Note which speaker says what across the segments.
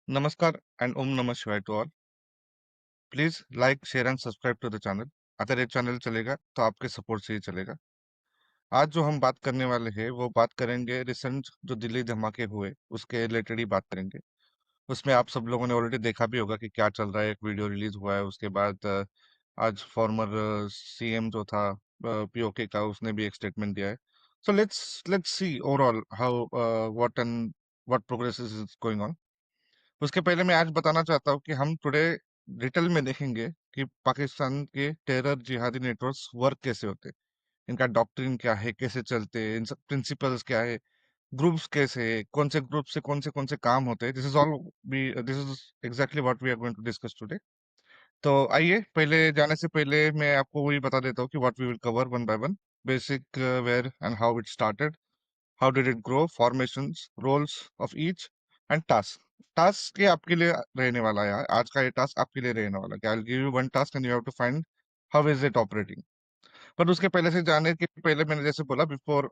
Speaker 1: Namaskar and Om Namah Shivaya to all. Please like share and subscribe to the channel. अगर ये channel चलेगा तो आपके support से ही चलेगा। आज जो हम बात करने वाले हैं वो बात करेंगे रिसेंट जो दिल्ली धमाके हुए उसके रिलेटेड ही बात करेंगे। उसमें आप सब लोगों ने ऑलरेडी देखा भी होगा कि क्या चल रहा है। एक वीडियो रिलीज हुआ है, उसके बाद आज फॉर्मर सीएम जो था पीओके का, उसने भी एक स्टेटमेंट दिया है। So let's see overall how what progress is going on. उसके पहले मैं आज बताना चाहता हूँ कि हम टुडे डिटेल में देखेंगे कि पाकिस्तान के टेरर जिहादी नेटवर्क्स वर्क कैसे होते हैं, इनका डॉक्ट्रिन क्या है, कैसे चलते हैं, इन सब प्रिंसिपल्स क्या है, ग्रुप्स कैसे हैं, कौन से काम होते हैं। This is exactly what we are going to discuss today. तो आइए, पहले जाने से पहले मैं आपको वही बता देता हूँ कि what we will cover one by one. Basic, where and how it started, how did it grow, formations, roles of each and task. Task ये आपके लिए रहने वाला है। आज का ये टास्क आपके लिए रहने वाला है। I will give you one task and you have to find how is it operating. पर उसके पहले से जाने के पहले मैंने जैसे बोला, before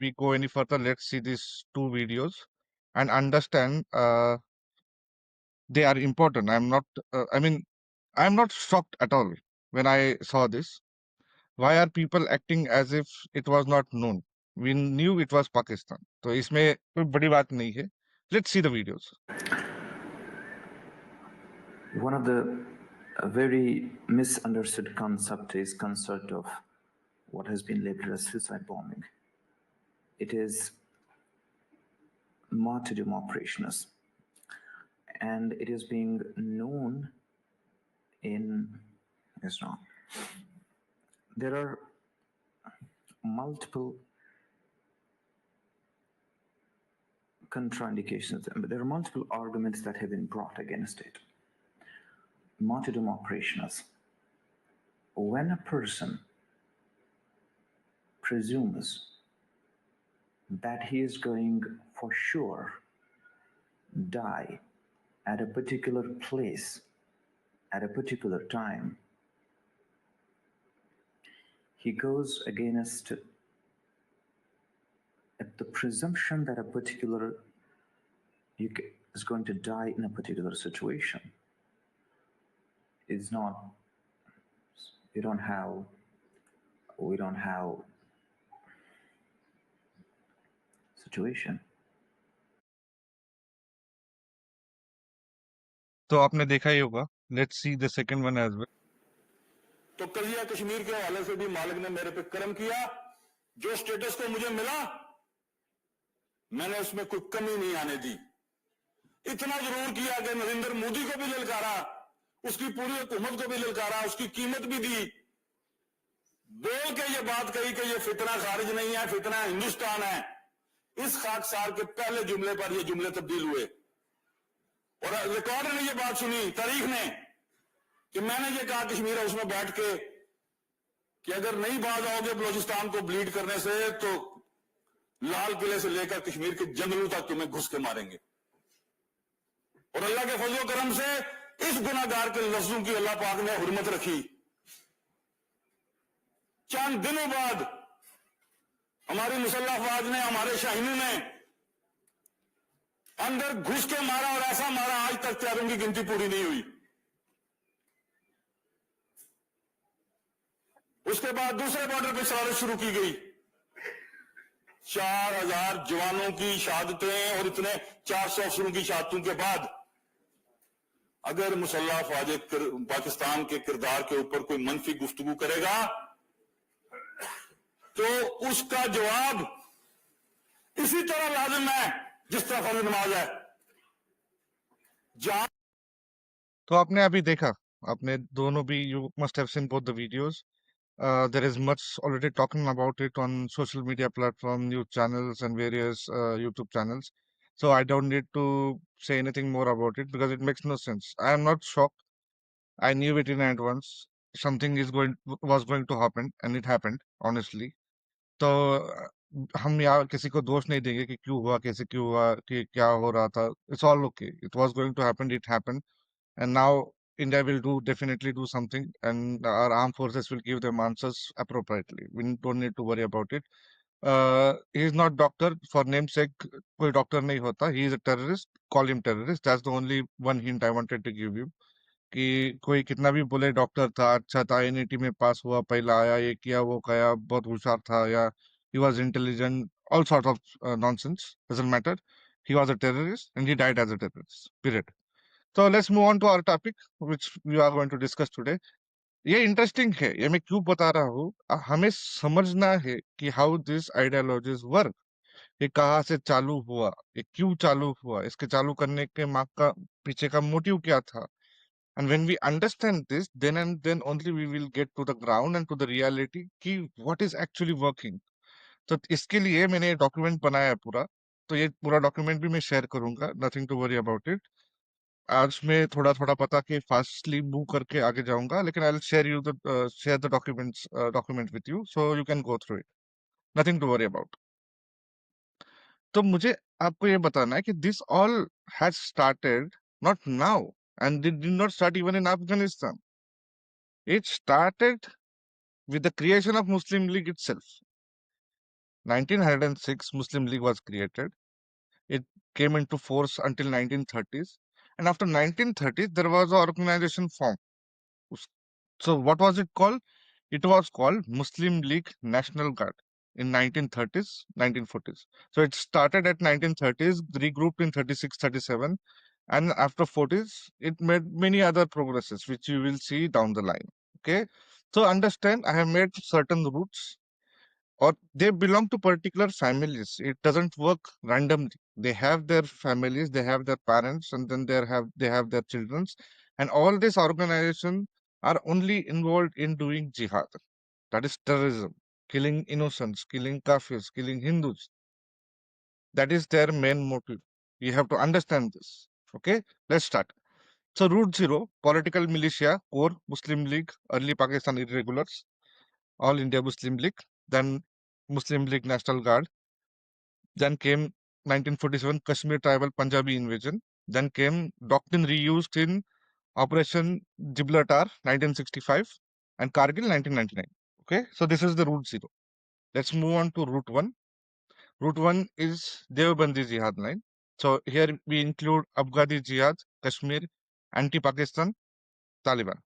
Speaker 1: we go any further, let's see this two videos and understand they are important. I am not shocked at all when I saw this. Why are people acting as if it was not known? We knew it was Pakistan. तो इसमें कोई बड़ी बात नहीं है। Let's see the videos.
Speaker 2: One of the very misunderstood concept is concept of what has been labeled as suicide bombing. It is martyrdom operations, and it is being known in Islam. There are multiple contraindications, but there are multiple arguments that have been brought against it. Martyrdom operations. When a person presumes that he is going for sure die at a particular place at a particular time, he goes against the presumption that a particular is going to die in a particular situation. It's not, we don't have situation.
Speaker 1: तो आपने देखा ही होगा। Let's see the second one as well.
Speaker 3: तो कजिया कश्मीर के हवाले से भी मालिक ने मेरे पे कर्म किया। जो स्टेटस को मुझे मिला, मैंने उसमें कोई कमी नहीं आने दी। इतना जरूर किया कि नरेंद्र मोदी को भी ललकारा, उसकी पूरी हुकूमत को भी ललकारा, उसकी कीमत भी दी। बोल के ये बात कही कि ये फितना खारिज नहीं है, फितना हिंदुस्तान है। इस खाकसार के पहले जुमले पर ये जुमले तब्दील हुए और रिकॉर्ड ने ये बात सुनी, तारीख ने, कि मैंने ये कहा कश्मीर हाउस में बैठ के कि अगर नहीं बाज आओगे बलूचिस्तान को ब्लीड करने से तो लाल किले से लेकर कश्मीर के जंगलों तक तुम्हें घुस के मारेंगे। और अल्लाह के फजल करम से इस गुनाहगार के लफ्जों की अल्लाह पाक ने हुर्मत रखी। चंद दिनों बाद हमारी मुसल्लह अफवाज ने, हमारे शाहीनों ने अंदर घुस के मारा और ऐसा मारा आज तक तैयारों की गिनती पूरी नहीं हुई। उसके बाद दूसरे बॉर्डर पर शरारत शुरू की गई। 4000 जवानों की शहादतें और इतने 400 अफसरों की शहादतों के बाद अगर मुसल्लह अफवाज पाकिस्तान के किरदार के ऊपर कोई मनफी गुफ्तगू करेगा तो उसका जवाब इसी तरह लाजिम है जिस तरह फर्ज नमाज है।
Speaker 1: तो आपने अभी देखा, आपने दोनों भी, you must have seen both the videos. There is much already talking about it on social media platform, news channels and various YouTube channels. So I don't need to say anything more about it because it makes no sense. I am not shocked. I knew it in advance. Something was going to happen and it happened, honestly. तो हम यहाँ किसी को दोष नहीं देंगे कि क्यों हुआ, कैसे क्यों हुआ, कि क्या हो रहा था। It's all okay. It was going to happen. It happened. And now India will definitely do something, and our armed forces will give them answers appropriately. We don't need to worry about it. he is not doctor for namesake. कोई doctor नहीं होता. He is a terrorist. Call him terrorist. That's the only one hint I wanted to give you. कि कोई कितना भी बोले doctor था, अच्छा था, एनईटी में पास हुआ, पहला आया, ये किया, वो किया, बहुत होशियार था, या he was intelligent, all sort of nonsense. Doesn't matter. He was a terrorist and he died as a terrorist. Period. So let's move on to our topic, which we are going to discuss today. ये interesting है. ये मैं क्यों बता रहा हूँ? हमें समझना है कि हाउ दिस आइडियोलॉजीज वर्क. ये कहाँ से चालू हुआ, ये क्यों चालू हुआ, इसके चालू करने के माँ का पीछे का मोटिव क्या था. And when we understand this, then and then only we will get to the ground and to the reality कि what is actually working. तो इसके लिए मैंने डॉक्यूमेंट बनाया है पूरा. तो ये पूरा डॉक्यूमेंट भी मैं शेयर करूंगा. Nothing to worry about it. आज मैं थोड़ा थोड़ा पता के फास्टली मूव करके आगे जाऊंगा, लेकिन I will share the document with you so you can go through it. Nothing to worry about. तो मुझे आपको ये बताना है कि this all has started not now, and did not start even in Afghanistan. It started with the creation of Muslim League itself. 1906 Muslim League was created. It came into force until 1930s, and after 1930s there was an organization formed. So what was it called? It was called Muslim League National Guard in 1930s, 1940s. So it started at 1930s, regrouped in 36, 37, and after 40s it made many other progresses which you will see down the line. Okay, so understand, I have made certain routes, or they belong to particular families. It doesn't work randomly. They have their families, they have their parents, and then they have their childrens, and all these organizations are only involved in doing jihad. That is terrorism, killing innocents, killing kafirs, killing Hindus. That is their main motive. You have to understand this. Okay, let's start. So route zero: political militia, core, Muslim League, early Pakistan irregulars, All India Muslim League, then Muslim League National Guard. Then came 1947 Kashmir Tribal Punjabi invasion. Then came doctrine reused in Operation Gibraltar 1965 and Kargil 1999. Okay, so this is the route zero. Let's move on to route one. Route one is Devbandi Jihad line. So here we include Afghani Jihad, Kashmir, anti-Pakistan, Taliban.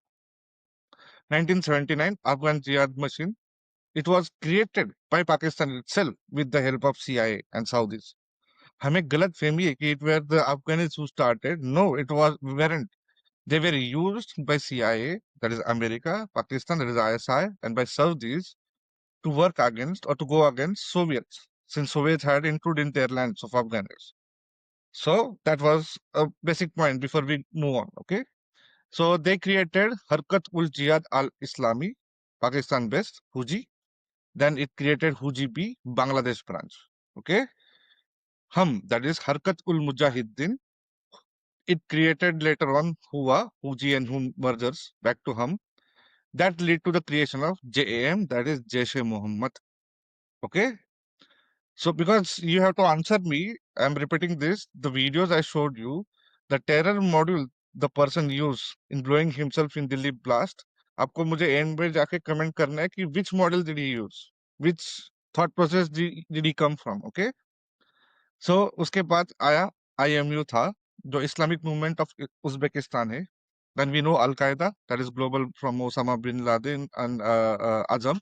Speaker 1: 1979 Afghan Jihad machine. It was created by Pakistan itself with the help of CIA and Saudis. हमें गलत फहमी है कि it were the Afghans who started. No, it weren't. They were used by CIA, that is America, Pakistan, that is ISI, and by Saudis to work against or to go against Soviets, since Soviets had intruded in their lands of Afghanistan. So that was a basic point before we move on. Okay. So they created Harkat ul Jihad al Islami, Pakistan based, Huji. Then it created Huji B, Bangladesh branch. Okay. That is Harkat ul Mujahideen. It created later on Hua, Huji and Hum mergers back to Hum. That led to the creation of JAM, that is Jaish-e-Mohammed. Okay. So because you have to answer me, I'm repeating this. The videos I showed you, the terror module the person used in blowing himself in Delhi blast, आपको मुझे end में जाके comment करना है कि which model did he use, which thought process did he come from. Okay. So उसके बाद आया IMU था, जो Islamic Movement of Uzbekistan है. Then we know Al Qaeda, that is global from Osama bin Laden and Azam.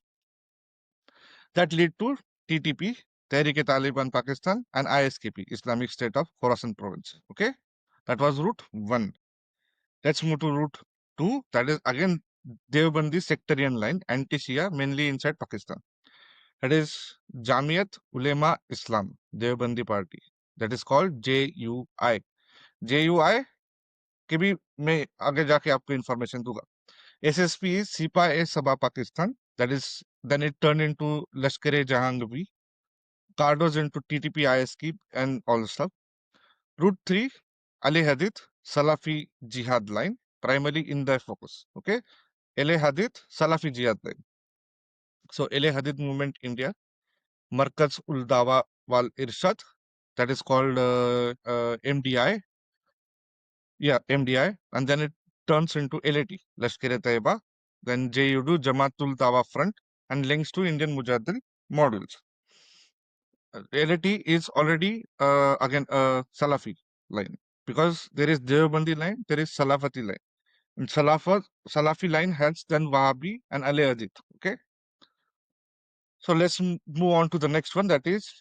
Speaker 1: That led to TTP, Tehrik-e-Taliban Pakistan, and ISKP, Islamic State of Khorasan Province. Okay, that was route one. Let's move to route two. That is again Devbandi sectarian line, anti-Shia, mainly inside Pakistan. That is Jamiat Ulema Islam, Devbandi party. That is called JUI. JUI के भी मैं आगे जाके आपको information दूंगा. SSP is Sipa-e-Sabah Pakistan. That is, then it turned into Lashkar-e-Jahangir, Cardos into TTP, ISKP, and all the stuff. Route 3, Ali Hadith, Salafi Jihad line, primarily in their focus. Okay, Ali Hadith, Salafi Jihad line. So, Ali Hadith movement, India, Markaz ul Dawa wal Irshad, that is called MDI. Yeah, MDI, and then it turns into LAT, Lashkar-e-Taiba, then JUD, Jamaatul Dawa Front, and links to Indian Mujahideen modules. reality is already again Salafi line, because there is Deobandi line, there is Salafati line. And Salafi line has then Wahhabi and Ali Ajit. Okay, so let's move on to the next one, that is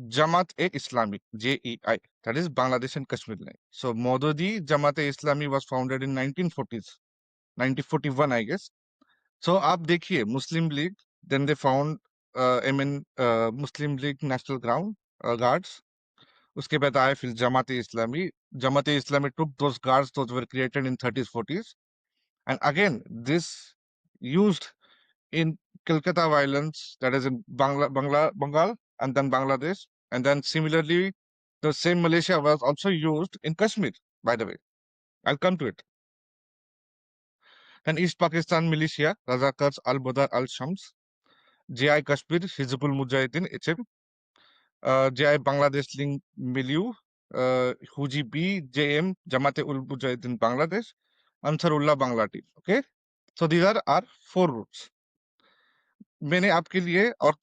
Speaker 1: Jamaat-e-Islami, JEI, that is Bangladesh and Kashmir line. So Maududi Jamaat-e-Islami was founded in 1940s, 1941, I guess. So आप देखिए Muslim League, then they found Muslim League National Ground Guards. उसके बाद आए फिर Jamaat-e-Islami. Jamaat-e-Islami took those guards, those were created in 30s, 40s, and again this used in Calcutta violence, that is in Bengal, and then Bangladesh, and then similarly, the same militia was also used in Kashmir. By the way, I'll come to it. Then East Pakistan militia, Razakars, Al Badr, Al Shams, JI Kashmir, Hizbul Mujahideen, HM, JI Bangladesh Link Milieu, Huji B, JM, Jamaat ul Mujahideen Bangladesh, Ansarullah Bangla team. Okay, so these are our 4 routes. मैंने आपके लिए और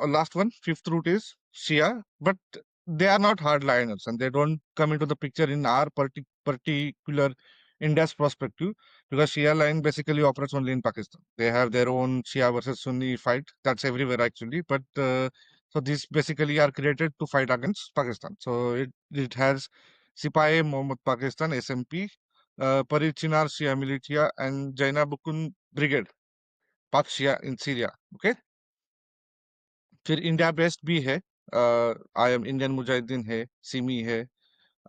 Speaker 1: last one fifth root is Shia, but they are not hardliners and they don't come into the picture in our particular India's perspective, because Shia line basically operates only in Pakistan. They have their own Shia versus Sunni fight that's everywhere actually, but so these basically are created to fight against Pakistan. So it has Sipahi Mohammed Pakistan, SMP, Parichinar Shia Militia, and Jaina Bukun Brigade, Pak Shia in Syria. Okay, फिर India based भी है, I am Indian Mujahideen है, सिमी है,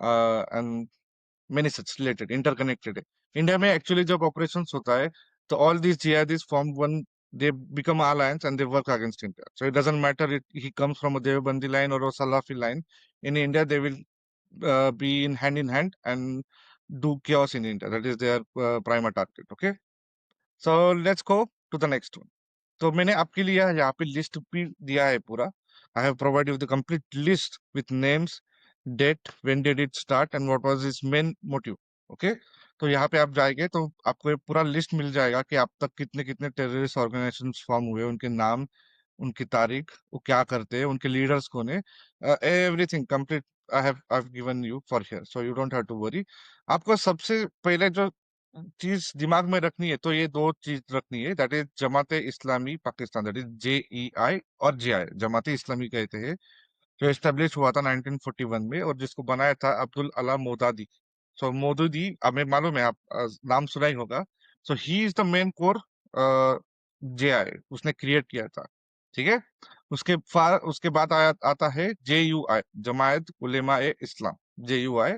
Speaker 1: and many such related interconnected है. India में actually जब operations होता है तो all these jihadis form one, they become alliance and they work against India. So it doesn't matter he comes from a Devbandi line or a Salafi line. In India, they will be in hand and do chaos in India. That is their prime target. Okay. So let's go to the next one. तो मैंने आपके लिए यहाँ पे list भी दिया है पूरा. I have provide you the complete list with names, date, when did it start and what was its main motive. Okay, तो यहाँ पे आप जाएंगे तो आपको एक पूरा लिस्ट मिल जाएगा कि अब तक कितने कितने टेररिस्ट ऑर्गेनाइजेशंस फॉर्म हुए, उनके नाम, उनकी तारीख, वो क्या करते हैं, उनके लीडर्स कौन है, everything complete I have given you for here, so you don't have to worry. आपको सबसे पहले जो चीज दिमाग में रखनी है तो ये 2 चीज रखनी है, that is Jamaat Islami Pakistan, that is JEI और JI, जमात इस्लामी कहते हैं, जो एस्टेब्लिश हुआ था 1941 में और जिसको बनाया था अब्दुल अला मोदादी. सो मोदूदी, हमें मालूम है, आप नाम सुना ही होगा. So he is the main core JI, उसने क्रिएट किया था. ठीक है, उसके बाद आता है JUI, जमायत उलेमा ए इस्लाम, JUI,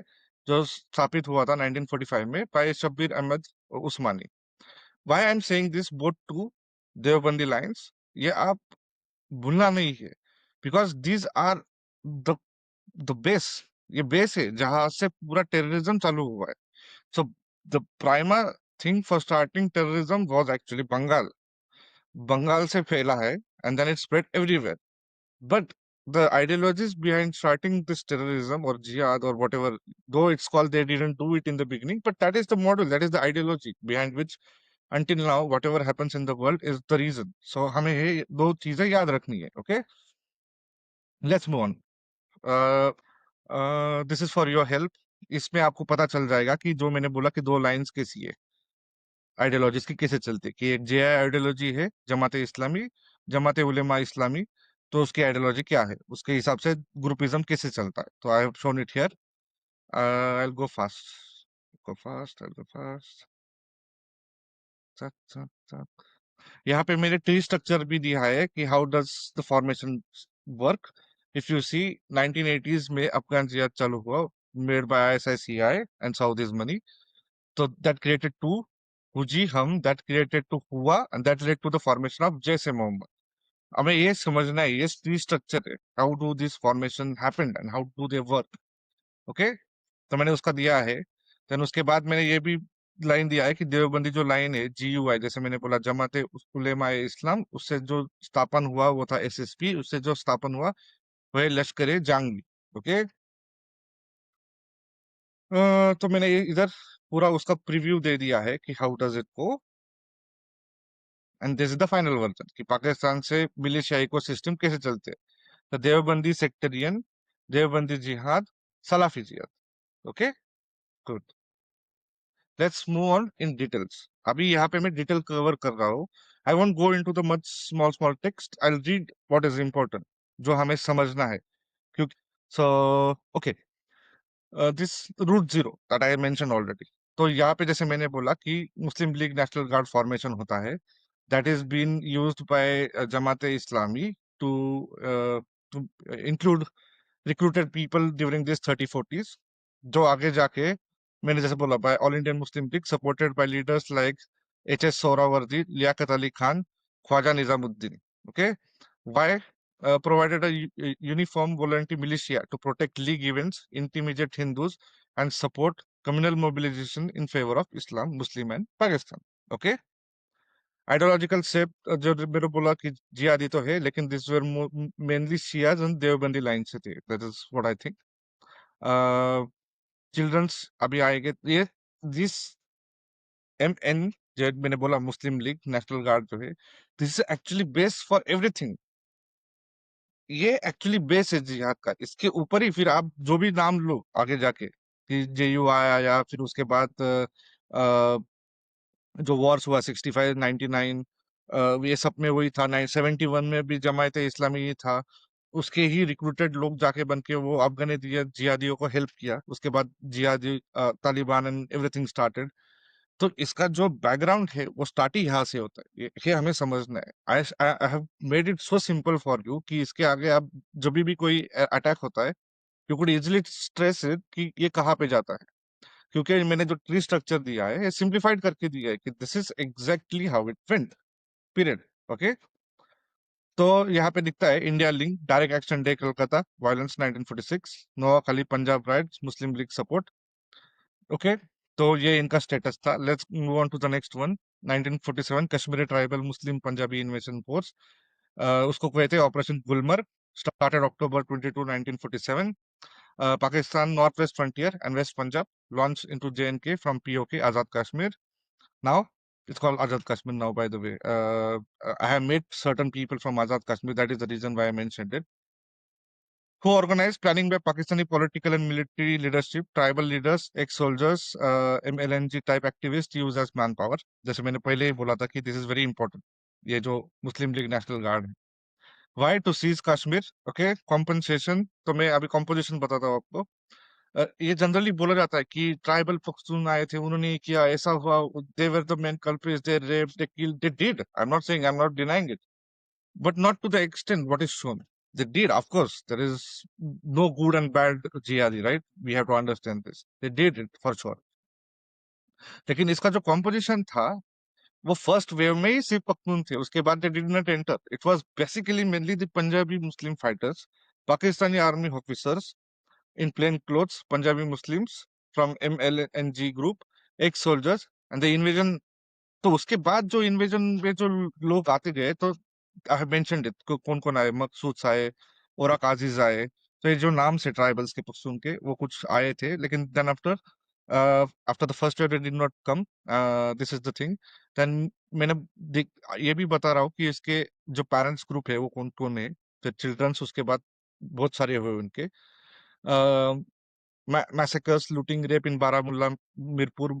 Speaker 1: जो स्थापित हुआ था 1945 में by Shabbir Ahmed Usmani. Why I am saying this both two Deobandi lines, ये आप भूलना नहीं है, because these are the base, ये बेस है जहां से पूरा टेररिज्म चालू हुआ है. So the primer thing for starting terrorism was actually Bengal से फैला है, and then it spread everywhere. But the ideologies behind starting this terrorism or jihad or whatever, though it's called, they didn't do it in the beginning, but that is the model, that is the ideology behind which until now whatever happens in the world is the reason. So हमें ये 2 चीजें याद रखनी है. Okay, let's move on. This is for your help. इसमें आपको पता चल जाएगा कि जो मैंने बोला कि 2 लाइंस कैसी है, आइडियोलॉजीज की कैसे चलती है, कि एक JI आइडियोलॉजी है, जमात इस्लामी, जमात उलेमा इस्लामी, तो उसकी आइडियोलॉजी क्या है, उसके हिसाब से ग्रुपिज्म कैसे चलता है. तो I have shown it here. I will go fast, यहाँ पे मैंने ट्री स्ट्रक्चर भी दिया है कि how does the formation work. If you see 1980s में अफगान जिहाद चालू हुआ, made by ISICI and Saudis money. So that created 2 Huji Hum, that created 2 Hua, and that led to the formation of Jaish-e Mohammed. हमें ये समझना है, ये 3 structure है, how do this formation happened and how do they work. Okay, तो मैंने उसका दिया है. देन उसके बाद मैंने ये भी लाइन दिया है कि देवबंदी जो लाइन है GUI, जैसे मैंने बोला जमात उलेमा ए इस्लाम, उससे जो स्थापन हुआ वो था SSP, उससे जो स्थापन हुआ वह लश्कर जंगी. ओके, तो मैंने ये इधर पूरा उसका प्रीव्यू दे दिया है कि how does it go, and this is the final version कि पाकिस्तान से मिलिशिया इकोसिस्टम कैसे चलते हैं. the Devbandi sectarian, Devbandi jihad, Salafi jihad. Okay, good. Let's move on in details. अभी यहाँ पे मैं डिटेल कवर कर रहा हूँ. I won't go into the much small text. I'll read what is important, जो हमें समझना है. क्योंकि so okay, this root zero that I mentioned already. तो यहाँ पे जैसे मैंने बोला कि मुस्लिम लीग नेशनल गार्ड फॉर्मेशन होता है, that is being used by Jamaat Islami to include recruited people during this 30-40s, जो आगे जाके मैंने जैसे बोला by all Indian Muslim League supported by leaders like H.S. Sohrawardi, Liaquat Ali Khan, Khwaja Nizamuddin. Okay, why? Provided a uniform volunteer militia to protect league events, intimidate Hindus, and support communal mobilization in favor of Islam, Muslim, and Pakistan. Okay, ideological सेप जो मेरे बोला कि जिहादी तो है, लेकिन this were mainly Shias and Deobandi line से थे. That is what I think. Childrens अभी आएंगे ये. दिस एमएन जो मैंने बोला मुस्लिम लीग नेशनल गार्ड जो है, this is actually base for everything. ये एक्चुअली बेस है जिहाद का. इसके ऊपर ही फिर आप जो भी नाम लो आगे जाके कि जेयू आया, या फिर उसके बाद जो वॉर्स हुआ 65 99, ये सब में वही था. 971 में भी जमायत इस्लामी ही था. उसके ही रिक्रूटेड लोग जाके बन के वो अफगानी जिहादियों को हेल्प किया. उसके बाद जिहादी तालिबान एंड एवरीथिंग स्टार्टेड. तो इसका जो बैकग्राउंड है वो स्टार्ट ही यहाँ से होता है. ये हमें समझना है. I have made it so simple for you कि इसके आगे आप जब भी कोई अटैक होता है, you could easily stress it कि ये कहाँ पे जाता है. क्योंकि मैंने जो ट्री स्ट्रक्चर दिया है, सिंप्लीफाइड करके दिया है कि this is exactly how it went. Period. Okay, तो यहाँ पे दिखता है India link direct action day Kolkata violence 1946, Nawab Ali Punjab riots Muslim League support. Okay, तो ये इनका स्टेटस था. Let's move on to the next one. 1947 Kashmiri tribal Muslim Punjabi invasion force, उसको कहते हैं operation Gulmarg, started October 22 1947. Pakistan Northwest Frontier and West Punjab launched into J&K from POK, Azad Kashmir. Now, it's called Azad Kashmir now, by the way. I have met certain people from Azad Kashmir. That is the reason why I mentioned it. Who organized planning by Pakistani political and military leadership, tribal leaders, ex-soldiers, MLNG type activists used as manpower. जैसे मैंने पहले ही बोला था कि this is very important. ये जो मुस्लिम League National guard है. Why to seize Kashmir? Okay, compensation. तो मैं अभी composition बताता हूँ आपको. ये जनरली बोला जाता है कि ट्राइबल पख्तून आए थे, उन्होंने ये किया, ऐसा हुआ, they were the main culprits, they raped, they killed, they did. I am not saying, I am not denying it, but not to the extent what is shown. They did, of course. There is no good and bad jihadi, right? We have to understand this. They did it for sure. लेकिन इसका जो composition था वो first wave में ही सिर्फ पख्तून थे. उसके बाद दे did not enter. It was basically mainly the Punjabi Muslim fighters, Pakistani army officers in plain clothes, Punjabi Muslims from MLNG group, ex-soldiers, and the invasion. तो उसके बाद जो इन्वेजन में जो लोग आते गए, तो आई हैव मेंशनड इट, कौन कौन आए. मकसूद आए, ओरक अजीज आए. तो ये जो नाम से ट्राइबल्स के पख्तून के वो कुछ आए थे, लेकिन then after after the first wave they did not come. This is the thing. Then मैंने ये भी बता रहा हूँ कि इसके जो पेरेंट्स ग्रुप है वो कौन कौन है. तो चिल्ड्रंस उसके बाद बहुत सारे हुए उनके. Massacres, looting, rape in Baramulla, Mirpur,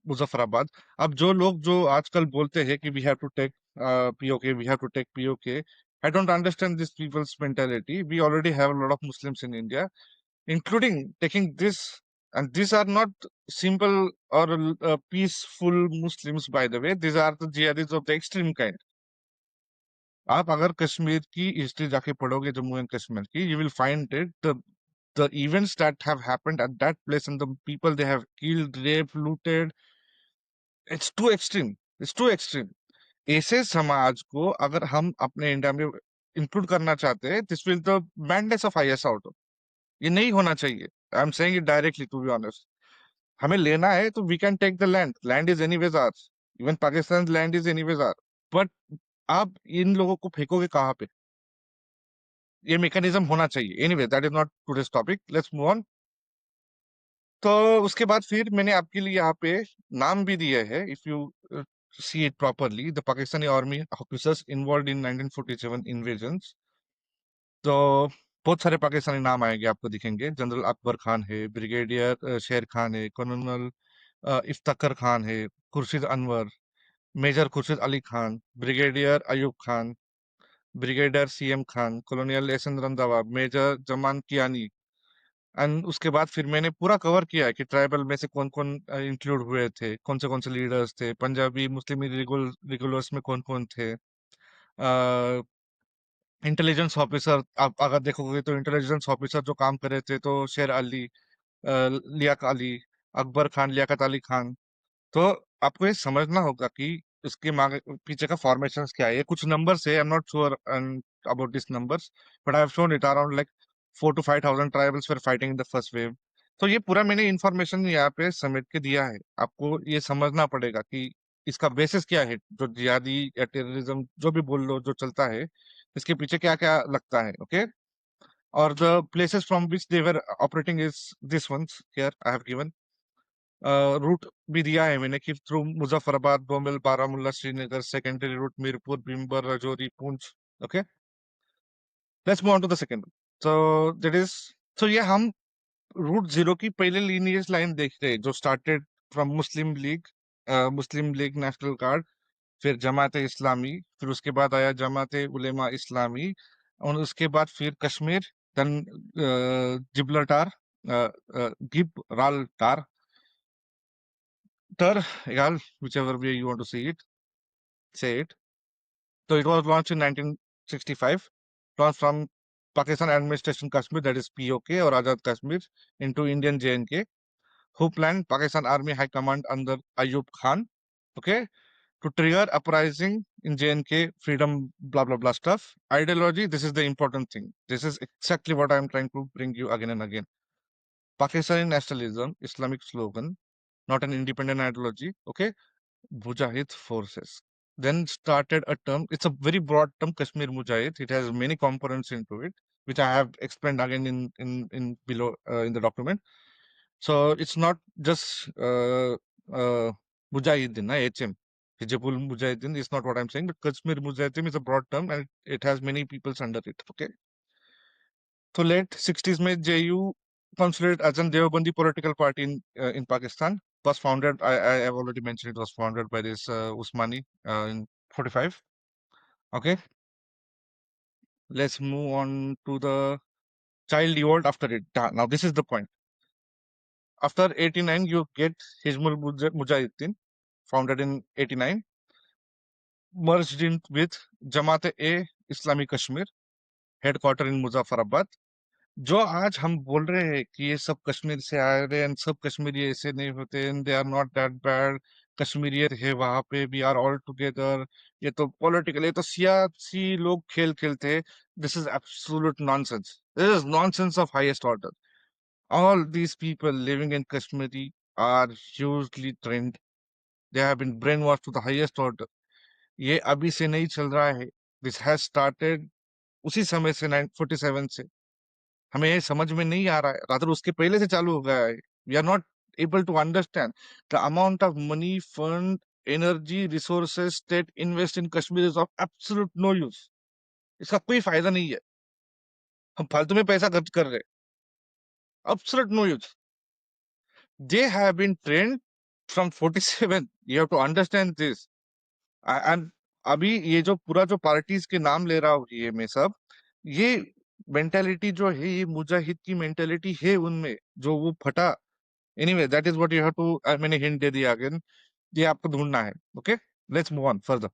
Speaker 1: Muzaffarabad. अब जो आजकल बोलते हैं कि we have to take PoK, we have to take PoK, I don't understand this people's mentality. We already have a lot of Muslims in India, including taking this, and these are not simple or peaceful Muslims, by the way. These are the jihadis of the extreme kind. आप अगर कश्मीर की history जाके पढ़ोगे, Jammu and Kashmir की, you will find it, the events that have happened at that place and the people they have killed, raped, looted, it's too extreme. It's too extreme. ऐसे समाज को अगर हम अपने इंडिया में इंक्लूड करना चाहते हैं, this will the madness of IS out. ये नहीं होना चाहिए. I am saying it directly, to be honest. हमें लेना है तो we can take the land. Land is anyways ours. Even Pakistan land is anyways our. But आप इन लोगों को फेंकोगे कहाँ पे? ये मैकेनिज्म होना चाहिए. Anyway, that is not today's topic. Let's move on. तो उसके बाद फिर मैंने आपके लिए यहाँ पे नाम भी दिए है. If you see it properly, the Pakistani army officers involved in 1947 invasions. तो बहुत सारे पाकिस्तानी नाम आएंगे, आपको दिखेंगे। जनरल अकबर खान है, ब्रिगेडियर शेर खान है, कर्नल इफ्तिकार खान है, Khurshid Anwar, major Khurshid Ali Khan, brigadier Ayub Khan, brigadier CM Khan, colonial Ehsan Randhawa, major Zaman Kiyani. And उसके बाद फिर मैंने पूरा कवर किया है कि ट्राइबल में से कौन कौन इंक्लूड हुए थे, कौन से लीडर्स थे, पंजाबी मुस्लिम रेगुलर्स में कौन कौन थे, इंटेलिजेंस ऑफिसर। आप अगर देखोगे तो इंटेलिजेंस ऑफिसर जो काम कर रहे थे, तो शेर अली, लियाकत अली, अकबर खान, लियाकत अली खान। तो आपको ये समझना होगा कि इसके पीछे का फॉर्मेशन क्या है। ये कुछ नंबर्स है, आई am not sure about this numbers, but I have shown it around like 4 to 5 thousand tribals were fighting in the first wave. तो ये पूरा मैंने इन्फॉर्मेशन यहाँ पे समेट के दिया है। आपको ये समझना पड़ेगा कि इसका बेसिस क्या है, जो जिहादी या टेररिज्म जो भी बोल लो जो चलता है, इसके पीछे क्या क्या लगता है। ओके, और the places from which they were operating is this ones here I have given. Route भी दिया है मैंने कि थ्रू मुजफ्फराबाद, बोमल, Baramulla, Srinagar, secondary route Mirpur, Bhimber, Rajouri, Poonch. Okay, let's move on to the second. So that is, so ये हम रूट जीरो की पहले लीनियज लाइन देख रहे हैं, जो started from Muslim League National guard, फिर जमात इस्लामी, फिर उसके बाद आया जमात उलेमा इस्लामी, और उसके बाद फिर कश्मीर, देन जिब्राल्टार, गिब्राल्टार, यार, whichever way you want to say it. So it was launched in 1965, launched from Pakistan Administration Kashmir, that is POK, or Azad Kashmir, into Indian JNK, who planned Pakistan Army High Command under Ayub Khan, okay, to trigger uprising in JNK, freedom, blah blah blah stuff. Ideology, this is the important thing. This is exactly what I am trying to bring you again and again. Pakistani nationalism, Islamic slogan, not an independent ideology, okay. Mujahid forces. Then started a term, it's a very broad term, Kashmir Mujahid. It has many components into it, which I have explained again in below in the document. So it's not just Mujahideen, HM. Hijabul Mujahideen is not what I'm saying, but Kashmir Mujahideen is a broad term and it has many peoples under it. Okay. So late 60s में JU considered as an Deobandi political party in Pakistan. Was founded, I have already mentioned, it was founded by this Usmani in 45. Okay, let's move on to the child evolved after it. Now this is the point. After 89, you get Hizbul Mujahideen, founded in 89, merged in with Jamaat-e Islami Kashmir, headquarter in Muzaffarabad. जो आज हम बोल रहे हैं कि ये सब कश्मीर से आए रहे हैं, सब कश्मीरी ऐसे नहीं होते, they are not that bad, कश्मीरियत है वहां पे, वी आर ऑल टुगेदर, ये तो पॉलिटिकल, ये तो सियासी लोग खेल खेलते हैं। This is absolute nonsense, this is nonsense of highest order. All these people living in Kashmiri are hugely trained, they have been brain wash to the highest order. ये अभी से नहीं चल रहा है, दिस हैज स्टार्टेड उसी समय से 947 से। हमें ये समझ में नहीं आ रहा है, रादर उसके पहले से चालू हो गया है। We are not able to understand the amount of money, fund, energy, resources state invest in Kashmir is of absolute no use. इसका कोई फायदा नहीं है, हम फालतू में पैसा खर्च कर रहे हैं, absolute no use. They have been trained from 47, you have to understand this. And अभी ये जो पूरा जो पार्टीज के नाम ले रहा हूँ ये मैं सब, ये मेंटेलिटी जो है, ये मुजाहिद की मेंटेलिटी है उनमें, जो वो फटा। Anyway, that is what you have to, मैंने हिंट दे दिया अगेन, ये आपको ढूंढना है। Okay, let's move on further.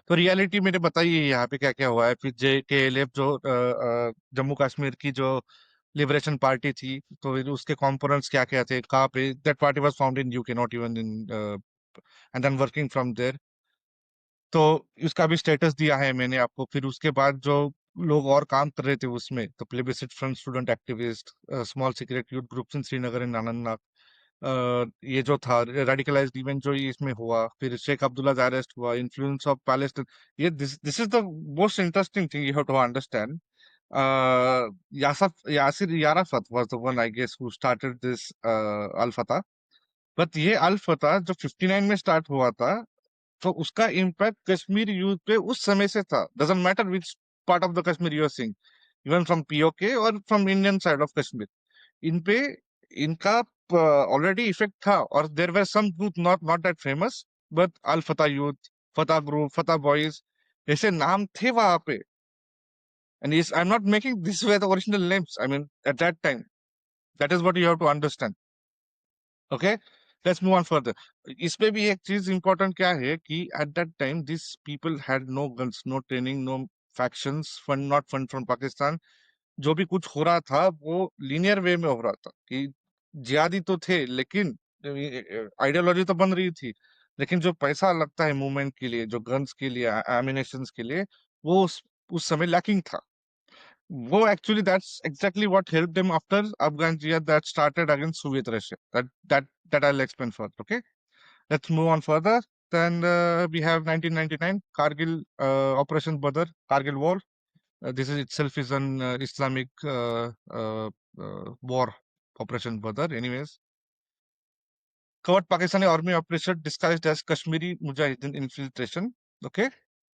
Speaker 1: तो रियलिटी मैंने बताई है यहाँ पे क्या क्या हुआ है। फिर JKLF जो जम्मू कश्मीर की जो लिबरेशन पार्टी थी, तो फिर उसके कंपोनेंट्स क्या क्या थे, कहाँ पे, that party was found in UK, not even in, and then working from there. तो उसका भी स्टेटस दिया है मैंने आपको। फिर उसके बाद जो लोग और काम कर रहे थे उसमें, तो plebiscite front, student activist, small secret youth groups in Srinagar and Anantnag, ये जो था रेडिकलाइज्ड इवेंट जो ये इसमें हुआ। फिर शेख अब्दुल्ला अरेस्ट हुआ, इन्फ्लुएंस ऑफ पैलेस्टाइन। ये this is the most interesting thing you have to understand. Yasser Arafat was the one I guess who started this Al Fatah. But ये अल फतह जो 59 में स्टार्ट हुआ था, तो उसका इम्पैक्ट कश्मीर यूथ पे उस समय से था। Doesn't matter which part of the Kashmir you are seeing, even from POK or from Indian side of Kashmir. इन पे इनका ऑलरेडी इफेक्ट था और there were some youth not that famous but Al Fatah youth, फतह group, फतह boys ऐसे नाम थे वहां पे. And I am not making this way the original names. I mean at that time that is what you have to understand. Okay, let's move on further. इसमें भी एक चीज इंपॉर्टेंट क्या है कि at that time this people had no guns, no training, no factions, fund not fund from Pakistan. जो भी कुछ हो रहा था वो लीनियर वे में हो रहा था कि जिहादी तो थे लेकिन आइडियोलॉजी तो बन रही थी, लेकिन जो पैसा लगता है मूवमेंट के लिए, जो गन्स के लिए, एमिनेशन के लिए, वो उस समय लैकिंग था. वो actually that's exactly what helped them after Afghan jihad that started against Soviet Russia. That I will explain further. Okay, let's move on further. Then we have 1999 Kargil Operation Badr, Kargil War. This is itself is an Islamic war, Operation Badr. Anyways, covered Pakistani army operation disguised as Kashmiri Mujahideen infiltration. Okay,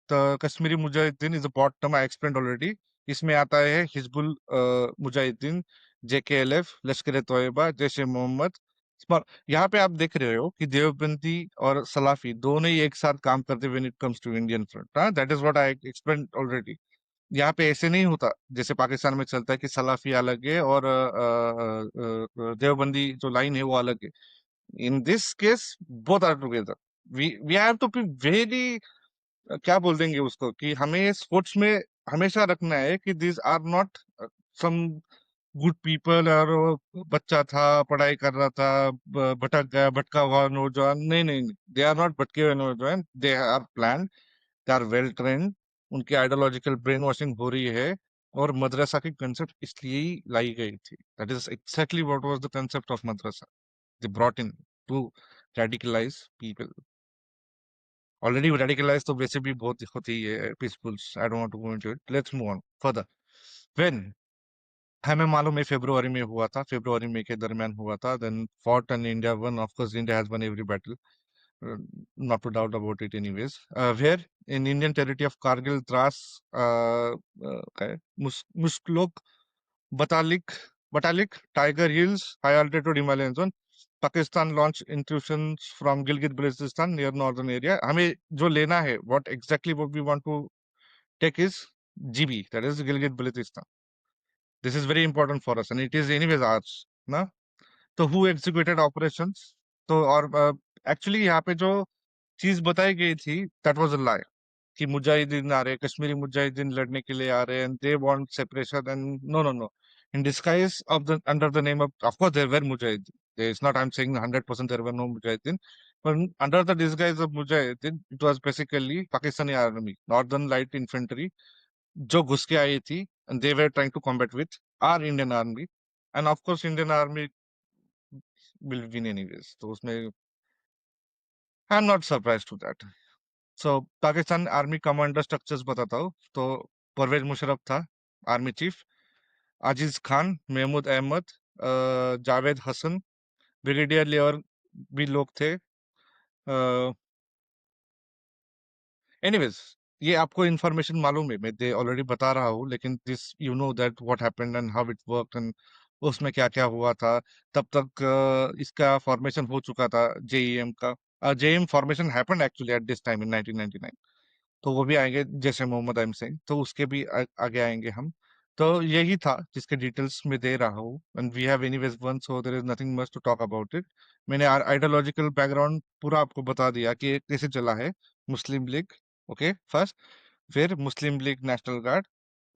Speaker 1: the Kashmiri Mujahideen is a bot term I explained already. इसमें आता है Hizbul Mujahideen, JKLF, लश्कर तोयबा, जैश ए मोहम्मद. यहाँ पे आप देख रहे हो कि देवबंदी और सलाफी दोनों ही एक साथ काम करते when it comes to Indian front. That is what I explained already. यहाँ पे ऐसे नहीं होता जैसे पाकिस्तान में चलता है कि सलाफी अलग है और देवबंदी जो लाइन है वो अलग है. In this case both are together. We have to be very, क्या बोल देंगे उसको, कि हमें स्पोर्ट्स में हमेशा रखना है कि this are not some good people. और वो बच्चा था, पढ़ाई कर रहा था, भटक गया, भटका हुआ नौजवान. नहीं नहीं नहीं, दे आर नॉट भटके हुए नौजवान. They are plan, they are well trained. उनकी आइडियोलॉजिकल ब्रेन वॉशिंग हो रही है और मदरसा की कंसेप्ट इसलिए ही लाई गई थी. That is exactly what was the concept of madrasa. They brought in to radicalize people. Already radicalize तो वैसे भी बहुत होती है peacefuls. I don't want to go into it. Let's move on further. When हमें मालूम है फरवरी में हुआ था, फरवरी मई के दरमियान हुआ था. Then fought and India won. Of course India has won every battle, not to doubt about it anyways. Where in Indian territory of Kargil, Dras, okay, Musklok, Batalik, Tiger Hills, high altitude Himalayan zone. Pakistan launched intrusions from Gilgit-Baltistan near northern area. हमें जो लेना है, what exactly what we want to take is GB, that is Gilgit-Baltistan. This is very important for us and it is anyways ours, ना. तो who executed operations. तो और actually यहाँ पे जो चीज बताई गई थी दैट वाज अ लाई कि मुजाहिदीन आ रहे, कश्मीरी मुजाहिदीन लड़ने के लिए आ रहे and they want separation. And no no no, in disguise of the under the name of course there were mujahideen. There is not, I am saying 100% there were no mujahideen, but under the disguise of mujahideen it was basically Pakistani army, northern light infantry, जो घुस के आई थी and they were trying to combat with our Indian army. And of course Indian army will win anyways. तो उसमें I'm not surprised to that. So Pakistan army commander structures बताता हूँ. तो परवेज मुशर्रफ था army chief, Aziz Khan, Mahmud Ahmed, Javed Hasan, brigadier level भी लोग थे. Anyways, ये आपको इन्फॉर्मेशन मालूम है, मैं दे ऑलरेडी बता रहा हूँ, लेकिन this you know that what happened and how it work and उसमें क्या क्या हुआ था. तब तक इसका फॉर्मेशन हो चुका था जेईएम का. JeM formation happened actually at this time in 1999. तो वो भी आएंगे जैसे मोहम्मद अहम सिंह, तो उसके भी आगे आएंगे हम. तो यही था जिसके डिटेल्स में दे रहा हूँ and we have anyways won, so there is nothing much to talk about it. मैंने आइडियोलॉजिकल बैकग्राउंड पूरा आपको बता दिया कि ये कैसे चला है. मुस्लिम लीग, ओके, फर्स्ट, फिर Muslim League National Guard,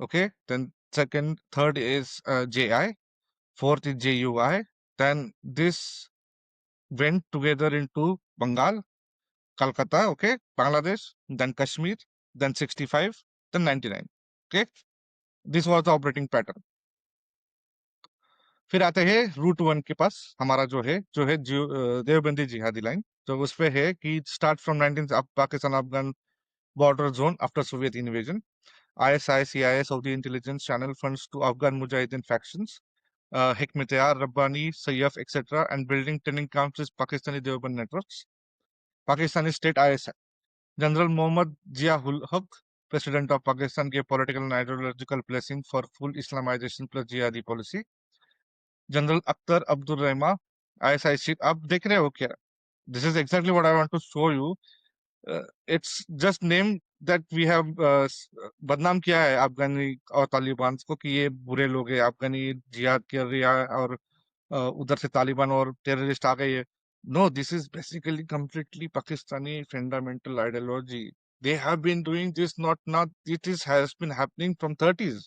Speaker 1: okay, then second, third is JI, fourth is JUI, then this went together into Bengal, Calcutta, okay, Bangladesh, then Kashmir, then 65, then 99. Okay, this was the operating pattern. फिर आते हैं root 1 के पास. हमारा जो है देवबंदी जिहादी line. तो उस पे है कि start from 19 Pakistan Afghan border zone after Soviet invasion. ISI, CIA, Saudi intelligence channel funds to Afghan Mujahideen factions, Hikmatyar, Rabbani, Sayyaf, etc., and building training camps with Pakistani Deoband networks. Pakistani state ISI, General Mohammad Zia-ul Haq, President of Pakistan gave political and ideological blessing for full Islamization plus jihadi policy. General Akhtar Abdul Rahman, ISI chief. आप देख रहे हो क्या? This is exactly what I want to show you. It's just name that we have बदनाम किया है अफगानी और तालिबान को कि ये बुरे लोग हैं, अफगानी जिहाद कर रहा है और उधर से तालिबान और टेररिस्ट आ गए हैं. No, this is basically completely Pakistani fundamental ideology. They have been doing this not it is has been happening from 30s.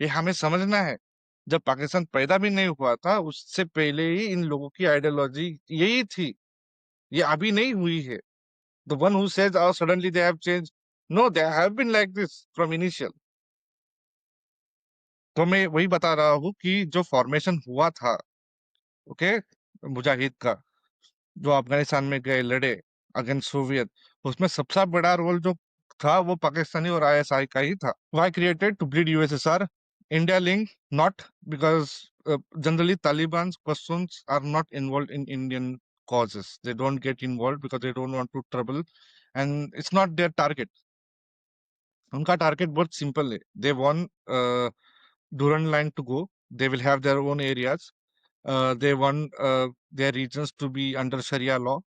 Speaker 1: ये हमें समझना है. जब पाकिस्तान पैदा भी नहीं हुआ था उससे पहले ही इन लोगों की आइडियोलॉजी यही थी. ये अभी नहीं हुई है. The one who says, oh, suddenly they have changed. No, they have been like this from initial. तो मैं वही बता रहा हूँ कि जो फॉर्मेशन हुआ था, ओके, मुजाहिद का, जो अफगानिस्तान में गए लड़े अगेंस्ट सोवियत, उसमें सबसे बड़ा रोल जो था वो पाकिस्तानी और आईएसआई का ही था. Why created to bleed USSR? India link, not because generally Taliban's persons are not involved in Indian causes. They don't get involved because they don't want to trouble, and it's not their target. उनका target बहुत simple है. They want Durand line to go. They will have their own areas. They want their regions to be under sharia law.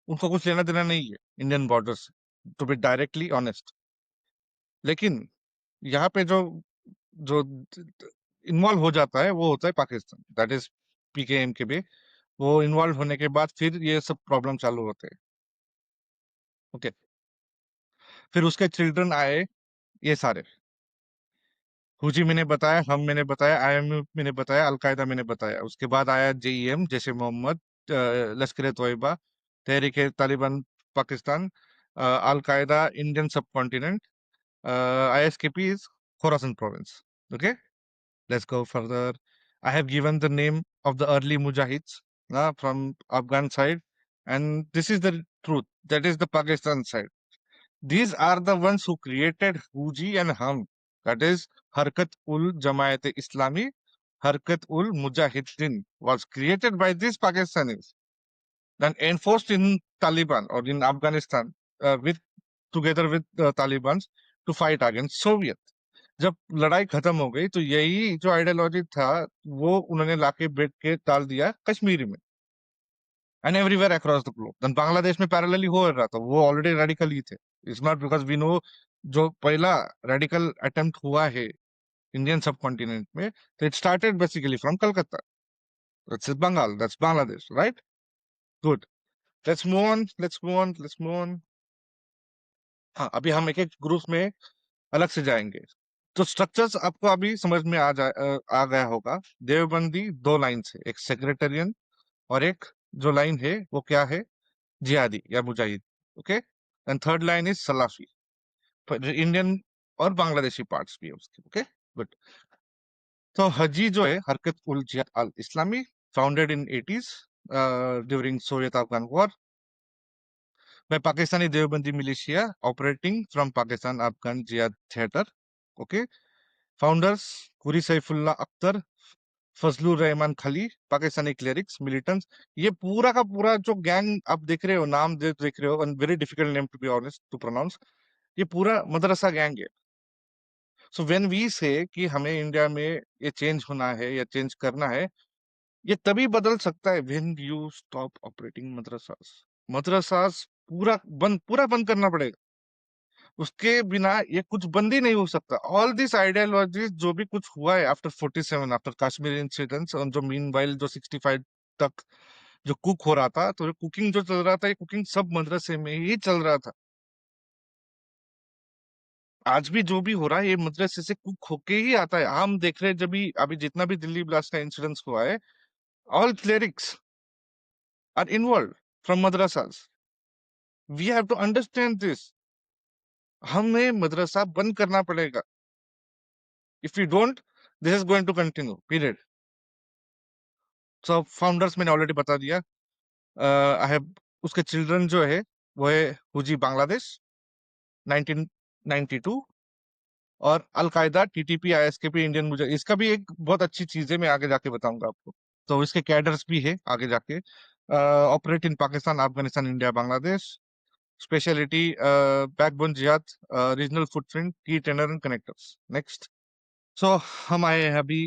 Speaker 1: उनको कुछ लेना देना नहीं है Indian border से, टू बी डायरेक्टली ऑनेस्ट. लेकिन यहाँ पे जो जो इन्वॉल्व हो जाता है वो होता है पाकिस्तान. दैट इज पीकेएम के भी. वो इन्वॉल्व होने के बाद फिर ये सब प्रॉब्लम चालू होते हैं. ओके, फिर उसके चिल्ड्रन आए ये सारे. हुजी मैंने बताया, हम मैंने बताया, आईएमएफ मैंने बताया, अलकायदा मैंने बताया. उसके बाद आया जेईएम, जैसे मोहम्मद, लश्कर तोयबा, तहरीक तालिबान पाकिस्तान, अलकायदा इंडियन सब continent, ISKP is Khorasan province. Okay, let's go further. I have given the name of the early mujahids from Afghan side, and this is the truth. That is the Pakistan side. These are the ones who created Huji and Hum. That is Harkat ul Jamaat Islami, Harkat ul Mujahidin was created by these Pakistanis, then enforced in Taliban or in Afghanistan with together with the Taliban to fight against Soviet. जब लड़ाई खत्म हो गई तो यही जो ideology था वो उन्होंने लाके बैठ के डाल दिया कश्मीर में and everywhere across the globe. Then Bangladesh में पैरेलली हो रहा था, वो ऑलरेडी रेडिकल ही थे. It's not because we know जो पहला रेडिकल अटेम्प्ट हुआ है इंडियन सब कॉन्टिनेंट में, तो it started basically from Calcutta. That's Bengal, that's Bangladesh, right? Good. Let's move on, let's move on, let's move on. हाँ, अभी हम एक एक ग्रुप में अलग से जाएंगे. तो स्ट्रक्चर्स आपको अभी समझ में आ गया होगा. देवबंदी दो लाइन है, एक सेक्रेटेरियन और एक जो लाइन है वो क्या है, जिहादी या mujahid. Okay, and third line is Salafi. Indian और बांग्लादेशी पार्ट्स भी है उसके. Okay, good. तो हजी जो है Harkat ul Jihad al Islami, founded in 80s during Soviet Afghan war by Pakistani Devbandi militia operating from Pakistan Afghan Jihad Theater. Okay, founders Kuri Saifullah Akhtar, Fazlur Rahman खली, Pakistani clerics, militants. ये पूरा का पूरा जो गैंग आप देख रहे हो, नाम देख रहे हो, very difficult name to be honest to pronounce. ये पूरा मदरसा गैंग है. सो व्हेन वी से कि हमें इंडिया में ये चेंज होना है या चेंज करना है, ये तभी बदल सकता है व्हेन यू स्टॉप ऑपरेटिंग मदरसास. मदरसास पूरा बंद करना पड़ेगा. उसके बिना ये कुछ बंद ही नहीं हो सकता. ऑल दिस आइडियोलॉजीज जो भी कुछ हुआ है आफ्टर 47, आफ्टर कश्मीर इंसिडेंट्स, और जो मीनवाइल जो 65 तक जो कुक हो रहा था, तो कुकिंग जो चल रहा था, ये कुकिंग सब मदरसे में ही चल रहा था. आज भी जो भी हो रहा है ये मदरसे से कुक होके ही आता है. हम देख रहे हैं जब भी अभी जितना भी दिल्ली ब्लास्ट का इंसिडेंस हुआ है, all clerics are involve from madrasas. We have to understand this. हमें मदरसा बंद करना पड़ेगा. If you don't, this is going to continue, period. So founders मैंने ऑलरेडी बता दिया. आई हैव उसके चिल्ड्रन जो है वो है हुजी बांग्लादेश 1992 और अलकायदा टीटीपी आईएसकेपी इंडियन मुझे. इसका भी एक बहुत अच्छी चीज है, मैं आगे जाके बताऊंगा आपको. तो इसके कैडर्स भी है आगे जाके. Operate in Pakistan, Afghanistan, India, Bangladesh. specialty, backbone jihad, regional footprint, key tenor and connectors. Next. So हम आए हैं अभी,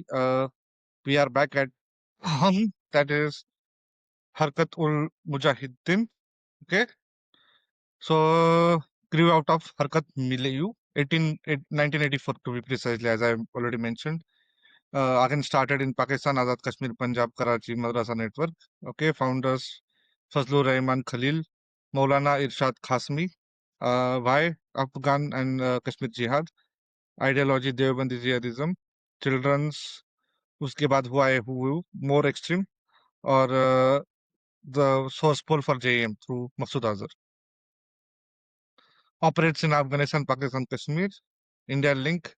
Speaker 1: we are back at हम, that is Harkat ul Mujahideen. Okay. So grew out of Harkat Milieu 1984 to be precisely, as I already mentioned. Again started in Pakistan, Azad Kashmir, Punjab, Karachi, Madrasa Network. Okay, founders Fazlur Rahman Khalil, Maulana Irshad Khasmi. Why? Afghan and Kashmir Jihad. Ideology Deobandi Jihadism. Children's, उसके बाद हुआ है more extreme, और the source pull for JM through Masood Azhar. Operates in Afghanistan, Pakistan, Kashmir. India Link,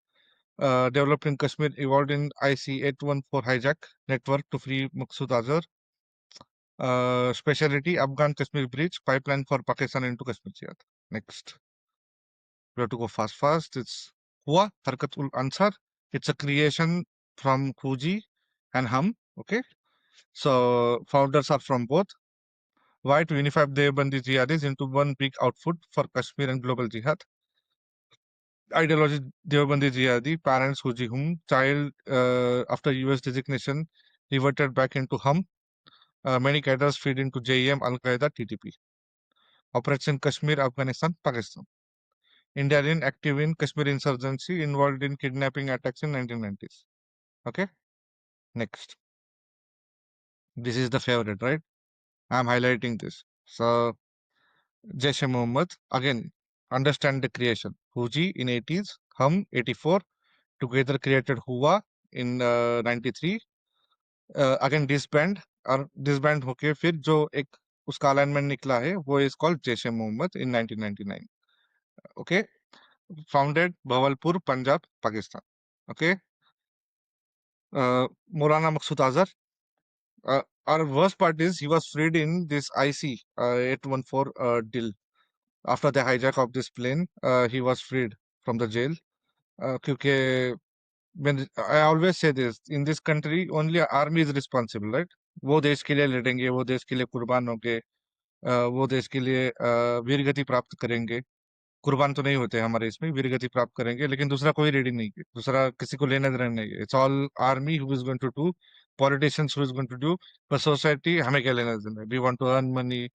Speaker 1: developed in Kashmir, evolved in IC-814 hijack network to free Masood Azhar. Specialty Afghan Kashmir bridge, pipeline for Pakistan into Kashmir Jihad. Next. We have to go fast. It's Hua Harkat ul Ansar. It's a creation from Khuji and Hum. Okay. So founders are from both. Why? To unify Deobandi jihadis into one big output for Kashmir and global jihad. Ideology Deobandi jihadi, parents Khuji Hum, child after US designation reverted back into Hum. Many cadres feed into JEM, Al Qaeda, TTP. Operates in Kashmir, Afghanistan, Pakistan. Indian active in Kashmir insurgency, involved in kidnapping attacks in 1990s. Okay. Next. This is the favorite, right? I'm highlighting this. So Jaish-e-Mohammed, again, understand the creation. Huji in 80s, Hum 84, together created Hua in 93. Again disband, और disband होके फिर जो एक उसका alignment निकला है वो is called Jaish-e-Mohammed in 1999. Okay, founded Bawalpur, Punjab, Pakistan. Okay, Maulana Masood Azhar. Our worst part is he was freed in this IC 814 deal. After the hijack of this plane, he was freed from the jail. क्योंकि when I always say this, in this country only army is responsible, right? वो देश के लिए लड़ेंगे, वो देश के लिए कुर्बान होंगे, वो देश के लिए वीरगति प्राप्त करेंगे. कुर्बान तो नहीं होते हमारे इसमें, वीरगति प्राप्त करेंगे, लेकिन दूसरा कोई रेडी नहीं है, दूसरा किसी को लेना देना नहीं है. It's all army who is going to do, politicians who is going to do, पर सोसाइटी हमें क्या लेना देना है. We want to earn money,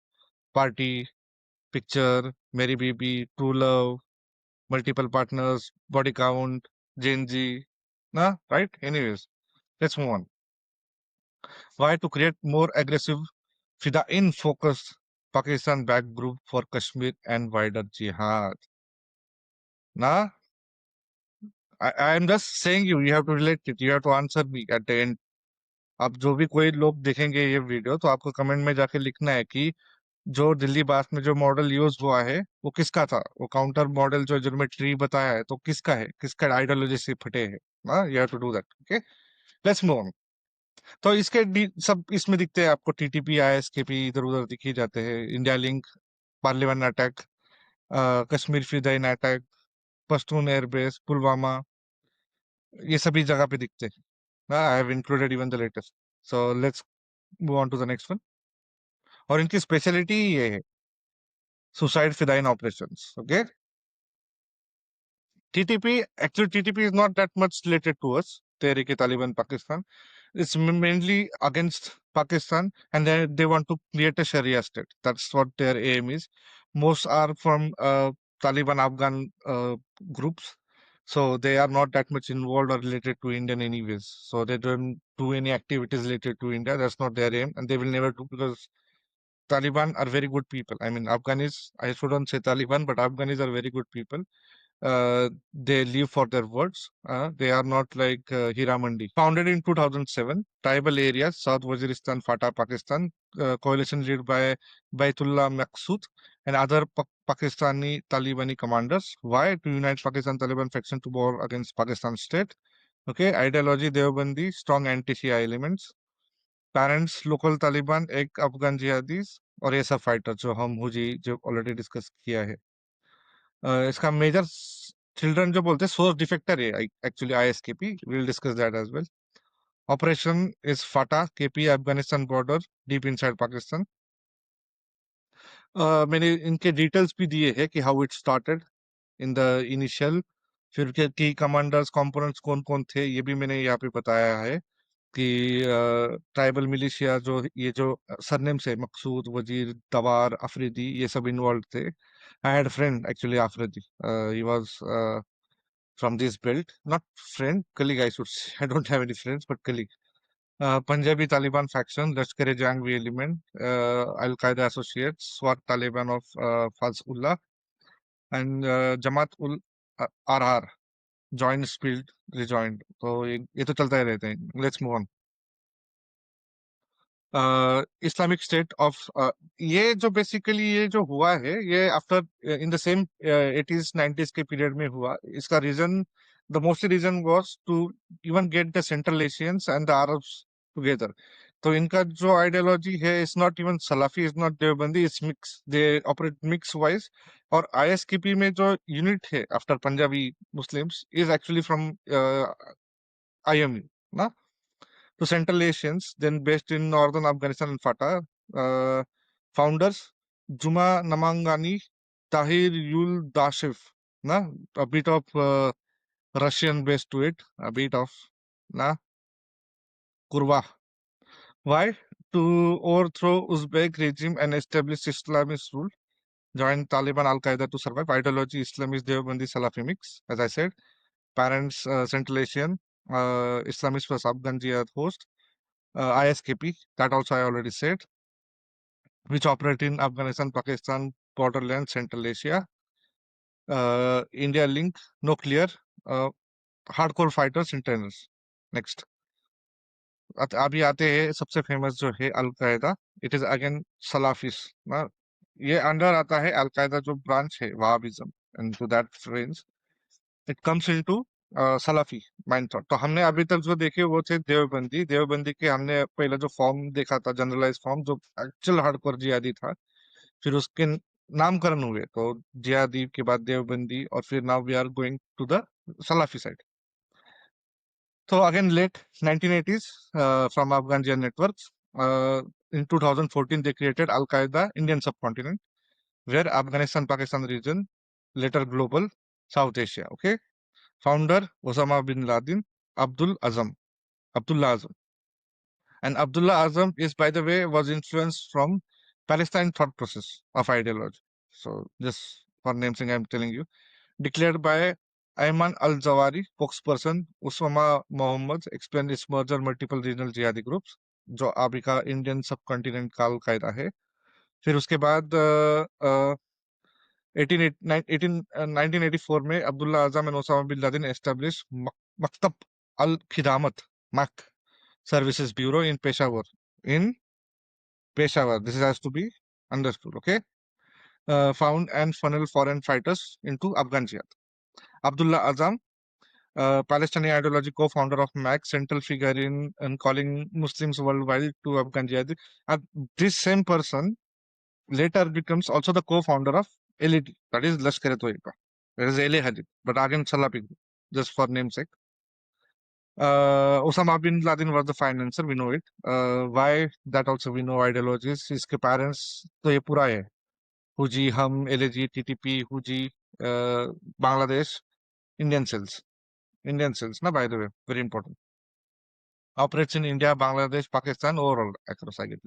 Speaker 1: party, picture, मेरी बीबी, true love, multiple partners, body count, Gen Z. Nah, right? Anyways, let's move on. Why? To create more aggressive Fida-in focused Pakistan backed group for Kashmir and wider jihad. Nah, I am just saying you have to relate it. You have to answer me at the end. अब जो भी कोई लोग देखेंगे ये video तो आपको comment में जाके लिखना है कि जो दिल्ली बास में जो मॉडल यूज हुआ है वो किसका था, वो काउंटर मॉडल जो जो मैं ट्री बताया है तो किसका है, किसका आइडियोलॉजी से फटे है. You have to do that. Okay, let's move on. तो इसके सब इसमें दिखते हैं आपको, टीटीपी, आईएसकेपी इधर उधर दिख ही जाते हैं. India link, parliament attack, Kashmir fidayeen attack, Pashtun airbase, Pulwama, ये सभी जगह पे दिखते हैं. I have included even the latest. So let's move on to the next one. और इनकी स्पेशलिटी ये है, suicide fidayeen operations. Okay, TTP, actually TTP is not that much related to us, Tehreek-e-Taliban Pakistan. It's mainly against Pakistan, and they want to create a Sharia state. That's what their aim is. Most are from Taliban Afghan groups, so they are not that much involved or related to Indian anyways. So they don't do any activities related to India. That's not their aim, and they will never do, because Taliban are very good people. I mean, Afghanis, I shouldn't say Taliban, but Afghanis are very good people. They live for their words. They are not like Hiramandi. Founded in 2007, tribal areas, South Waziristan, Fatah, Pakistan, coalition led by Baitullah Maqsood and other Pakistani Talibani commanders. Why? To unite Pakistan Taliban faction to war against Pakistan state. Okay, ideology Deobandi, strong anti-Shia elements. Parents local Taliban, एक Afghan jihadis और ये सब fighter जो हम हुजी जो already discuss किया है. इसका मेजर चिल्ड्रन जो बोलते हैं सोर्स डिफेक्टर है actually ISKP. Will discuss that as well. Operation is FATA KP, Afghanistan border, deep inside Pakistan. मैंने इनके डिटेल्स भी दिए हैं कि how it started in the initial, फिर के की कमांडर्स कंपोनेंट्स कौन कौन थे ये भी मैंने यहाँ पे बताया है कि ट्राइबल मिलिशिया जो ये जो सरनेम से मकसूद, वजीर, तवार, अफरीदी ये सब इन्वॉल्व थे. I had friend actually Afridi, he was from this belt, not friend, colleague I should say. I don't have any friends, but colleague. Punjabi Taliban faction, Lashkar-e-Jhangvi element, Al-Qaeda associates, SWAT Taliban of Fazullah, and Jamaat-ul-Ahrar, joined, split, rejoined. तो ये तो चलता ही रहते हैं. Let's move on. Islamic state of, ये जो basically ये जो हुआ है ये after in the same 80s 90s के पीरियड में हुआ. इसका reason, the most reason was to even get the central Asians and the Arabs together. तो इनका जो आइडियोलॉजी है, it's not even Salafi, it's not Deobandi, it's mix, they operate mix wise. और ISKP में जो यूनिट है after Punjabi Muslims is actually from IMU ना. to Central Asians, then based in northern Afghanistan and Fatah. Founders Juma Namangani, Tahir Yul Dashev, na, a bit of Russian based to it, a bit of na Kurva. Why? To overthrow Uzbek regime and establish Islamist rule. Join Taliban, Al Qaeda to survive. Ideology Islamist Deobandi Salafi mix, as I said. Parents Central Asian, Islamist plus Afghan jihad host. ISKP, that also I already said, which operate in Afghanistan, Pakistan, borderland, Central Asia. India link, no clear. Hardcore fighters in trainers. Next. अभी आते हैं सबसे famous जो है al Qaeda. It is again Salafis ना. ये under आता है अल-कायदा जो ब्रांच है Wahhabism, and to that friends it comes into Salafi mind thought. तो हमने अभी तक जो देखे वो थे देवबंदी. देवबंदी के हमने पहले जो फॉर्म देखा था, जनरलाइज फॉर्म जो एक्चुअल हार्डकोर जिहादी था, फिर उसके नामकरण हुए. तो जिहादी के बाद देवबंदी, और फिर now we are going to the Salafi side. So again, late 1980s, from Afghan jihad networks. In 2014, they created Al Qaeda Indian subcontinent, where Afghanistan, Pakistan region, later global, South Asia. Okay, founder Osama bin Laden, Abdullah Azam, and Abdullah Azam is, by the way, was influenced from Palestine thought process of ideology. So just for naming, I'm telling you. Declared by Ayman al-Zawahiri, spokesperson Usama Mohammed, explained its merger multiple regional jihadi groups, जो अभी का Indian सब continent का al Qaeda है. फिर उसके बाद 1984 में Abdullah Azzam and Osama bin Laden establish Maktab al Khidamat MAK Services Bureau in Peshawar. This has to be understood. Okay, found and funnel foreign fighters into Afghan jihad. Abdullah Azam, Palestinian ideology co-founder of MAC, central figure in calling Muslims worldwide to Afghan jihad. And this same person later becomes also the co-founder of LET, that is Lashkar-e-Toiba. That is LA Hadid, but again Salafi, just for namesake. Osama bin Laden was the financer, we know it. Why? That also we know ideologies. इसके parents तो ये पूरा है. हुजी, हम, LAG, TTP, हुजी, Bangladesh, Indian cells. Indian cells, na, by the way, very important. Operates in India, Bangladesh, Pakistan, overall across I get.